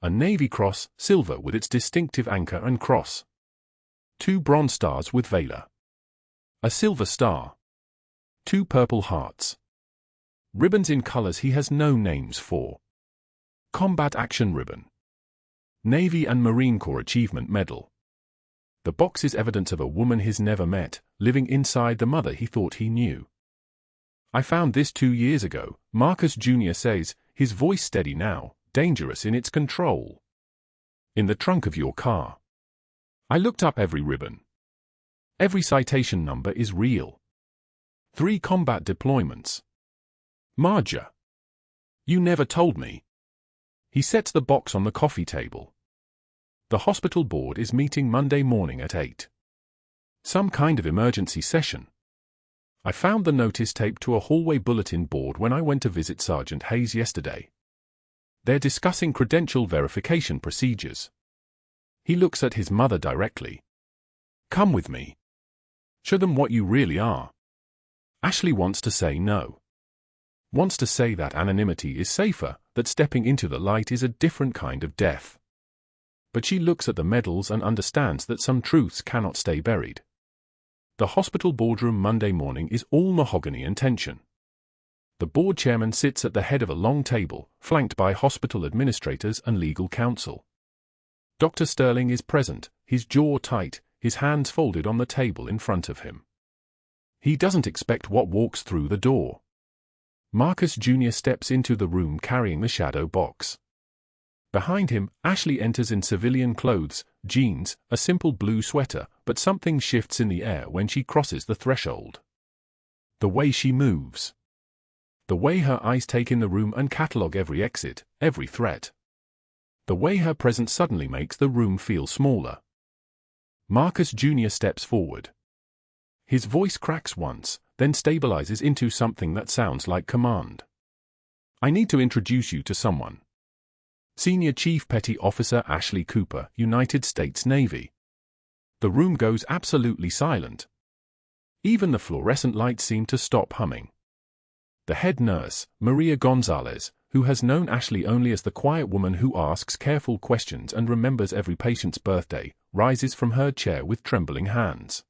A Navy Cross, silver with its distinctive anchor and cross. 2 bronze stars with Valor. A silver star. 2 purple hearts. Ribbons in colors he has no names for. Combat Action Ribbon. Navy and Marine Corps Achievement Medal. The box is evidence of a woman he's never met, living inside the mother he thought he knew. I found this 2 years ago, Marcus Jr. says, his voice steady now, dangerous in its control. "In the trunk of your car. I looked up every ribbon. Every citation number is real. 3 combat deployments. Marjah. You never told me." He sets the box on the coffee table. "The hospital board is meeting Monday morning at 8. Some kind of emergency session. I found the notice taped to a hallway bulletin board when I went to visit Sergeant Hayes yesterday. They're discussing credential verification procedures." He looks at his mother directly. "Come with me. Show them what you really are." Ashley wants to say no. Wants to say that anonymity is safer, that stepping into the light is a different kind of death. But she looks at the medals and understands that some truths cannot stay buried. The hospital boardroom Monday morning is all mahogany and tension. The board chairman sits at the head of a long table, flanked by hospital administrators and legal counsel. Dr. Sterling is present, his jaw tight, his hands folded on the table in front of him. He doesn't expect what walks through the door. Marcus Jr. steps into the room carrying the shadow box. Behind him, Ashley enters in civilian clothes, jeans, a simple blue sweater, but something shifts in the air when she crosses the threshold. The way she moves. The way her eyes take in the room and catalogue every exit, every threat. The way her presence suddenly makes the room feel smaller. Marcus Jr. steps forward. His voice cracks once, then stabilizes into something that sounds like command. "I need to introduce you to someone. Senior Chief Petty Officer Ashley Cooper, United States Navy." The room goes absolutely silent. Even the fluorescent lights seem to stop humming. The head nurse, Maria Gonzalez, who has known Ashley only as the quiet woman who asks careful questions and remembers every patient's birthday, rises from her chair with trembling hands.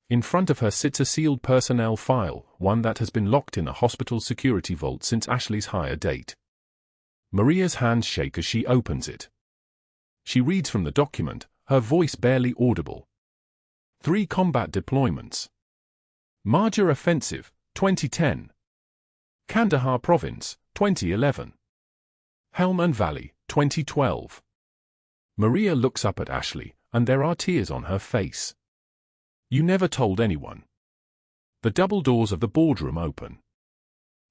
In front of her sits a sealed personnel file, one that has been locked in the hospital security vault since Ashley's hire date. Maria's hands shake as she opens it. She reads from the document, her voice barely audible. 3 combat deployments. Marjah Offensive, 2010. Kandahar Province, 2011. Helmand Valley, 2012. Maria looks up at Ashley, and there are tears on her face. "You never told anyone." The double doors of the boardroom open.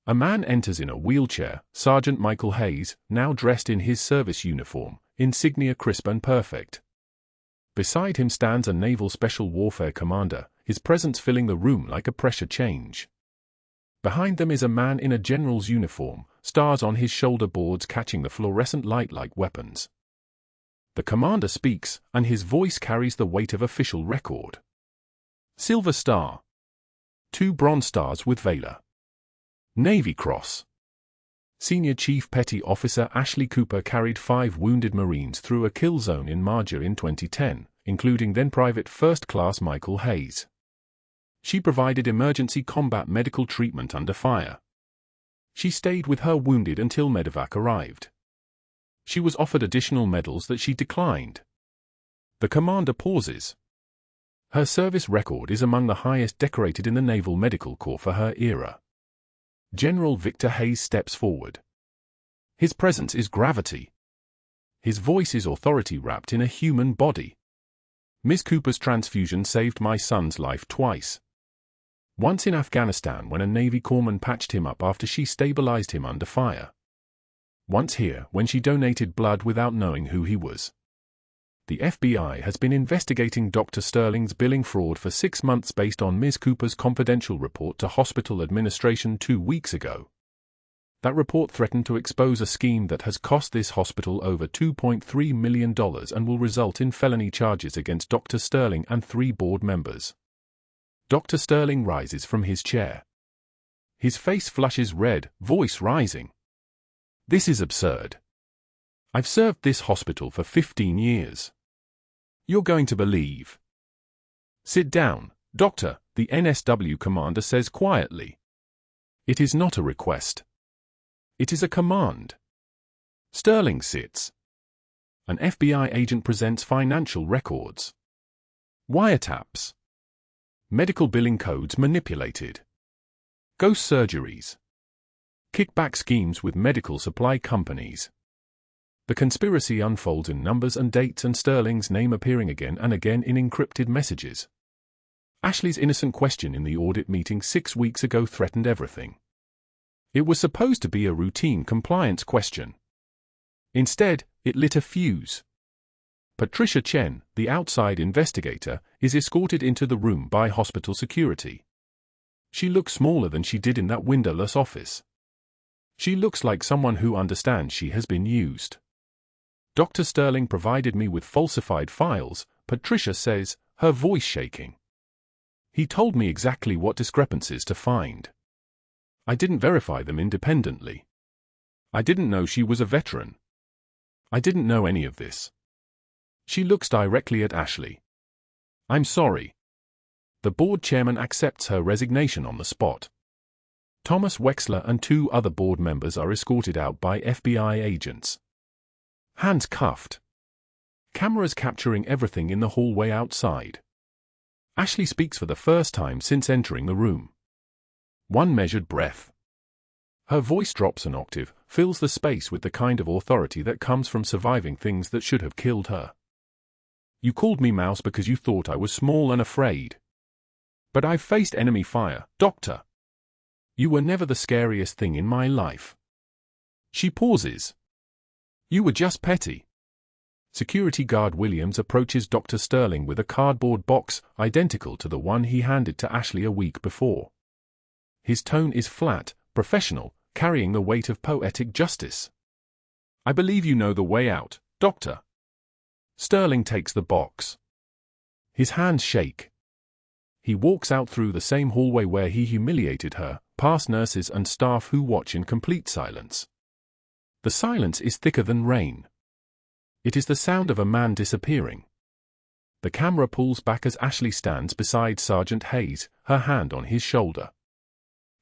A man enters in a wheelchair, Sergeant Michael Hayes, now dressed in his service uniform, insignia crisp and perfect. Beside him stands a Naval Special Warfare commander, his presence filling the room like a pressure change. Behind them is a man in a general's uniform, stars on his shoulder boards catching the fluorescent light like weapons. The commander speaks, and his voice carries the weight of official record. Silver Star. 2 Bronze Stars with Valor. Navy Cross. Senior Chief Petty Officer Ashley Cooper carried 5 wounded Marines through a kill zone in Marjah in 2010, including then-Private First Class Michael Hayes. She provided emergency combat medical treatment under fire. She stayed with her wounded until medevac arrived. She was offered additional medals that she declined. The commander pauses. Her service record is among the highest decorated in the Naval Medical Corps for her era. General Victor Hayes steps forward. His presence is gravity. His voice is authority wrapped in a human body. "Ms. Cooper's transfusion saved my son's life twice. Once in Afghanistan when a Navy corpsman patched him up after she stabilized him under fire. Once here when she donated blood without knowing who he was. The FBI has been investigating Dr. Sterling's billing fraud for 6 months based on Ms. Cooper's confidential report to hospital administration 2 weeks ago. That report threatened to expose a scheme that has cost this hospital over $2.3 million and will result in felony charges against Dr. Sterling and 3 board members." Dr. Sterling rises from his chair. His face flushes red, voice rising. "This is absurd. I've served this hospital for 15 years. You're going to believe." "Sit down, Doctor," the NSW commander says quietly. "It is not a request. It is a command." Sterling sits. An FBI agent presents financial records. Wiretaps. Medical billing codes manipulated. Ghost surgeries. Kickback schemes with medical supply companies. The conspiracy unfolds in numbers and dates, and Sterling's name appearing again and again in encrypted messages. Ashley's innocent question in the audit meeting 6 weeks ago threatened everything. It was supposed to be a routine compliance question. Instead, it lit a fuse. Patricia Chen, the outside investigator, is escorted into the room by hospital security. She looks smaller than she did in that windowless office. She looks like someone who understands she has been used. Dr. Sterling provided me with falsified files, Patricia says, her voice shaking. He told me exactly what discrepancies to find. I didn't verify them independently. I didn't know she was a veteran. I didn't know any of this. She looks directly at Ashley. I'm sorry. The board chairman accepts her resignation on the spot. Thomas Wexler and 2 other board members are escorted out by FBI agents. Hands cuffed. Cameras capturing everything in the hallway outside. Ashley speaks for the first time since entering the room. One measured breath. Her voice drops an octave, fills the space with the kind of authority that comes from surviving things that should have killed her. You called me mouse because you thought I was small and afraid. But I've faced enemy fire, Doctor. You were never the scariest thing in my life. She pauses. You were just petty. Security guard Williams approaches Dr. Sterling with a cardboard box identical to the one he handed to Ashley a week before. His tone is flat, professional, carrying the weight of poetic justice. I believe you know the way out, Doctor. Sterling takes the box. His hands shake. He walks out through the same hallway where he humiliated her, past nurses and staff who watch in complete silence. The silence is thicker than rain. It is the sound of a man disappearing. The camera pulls back as Ashley stands beside Sergeant Hayes, her hand on his shoulder.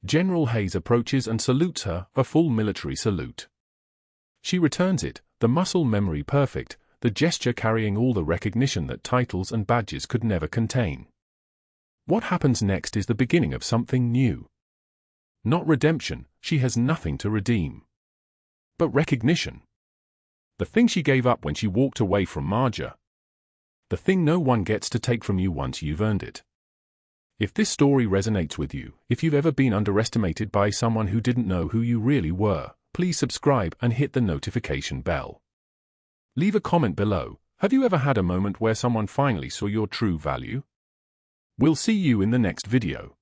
General Hayes approaches and salutes her, a full military salute. She returns it, the muscle memory perfect, the gesture carrying all the recognition that titles and badges could never contain. What happens next is the beginning of something new. Not redemption, she has nothing to redeem. But recognition. The thing she gave up when she walked away from Marjah. The thing no one gets to take from you once you've earned it. If this story resonates with you, if you've ever been underestimated by someone who didn't know who you really were, please subscribe and hit the notification bell. Leave a comment below. Have you ever had a moment where someone finally saw your true value? We'll see you in the next video.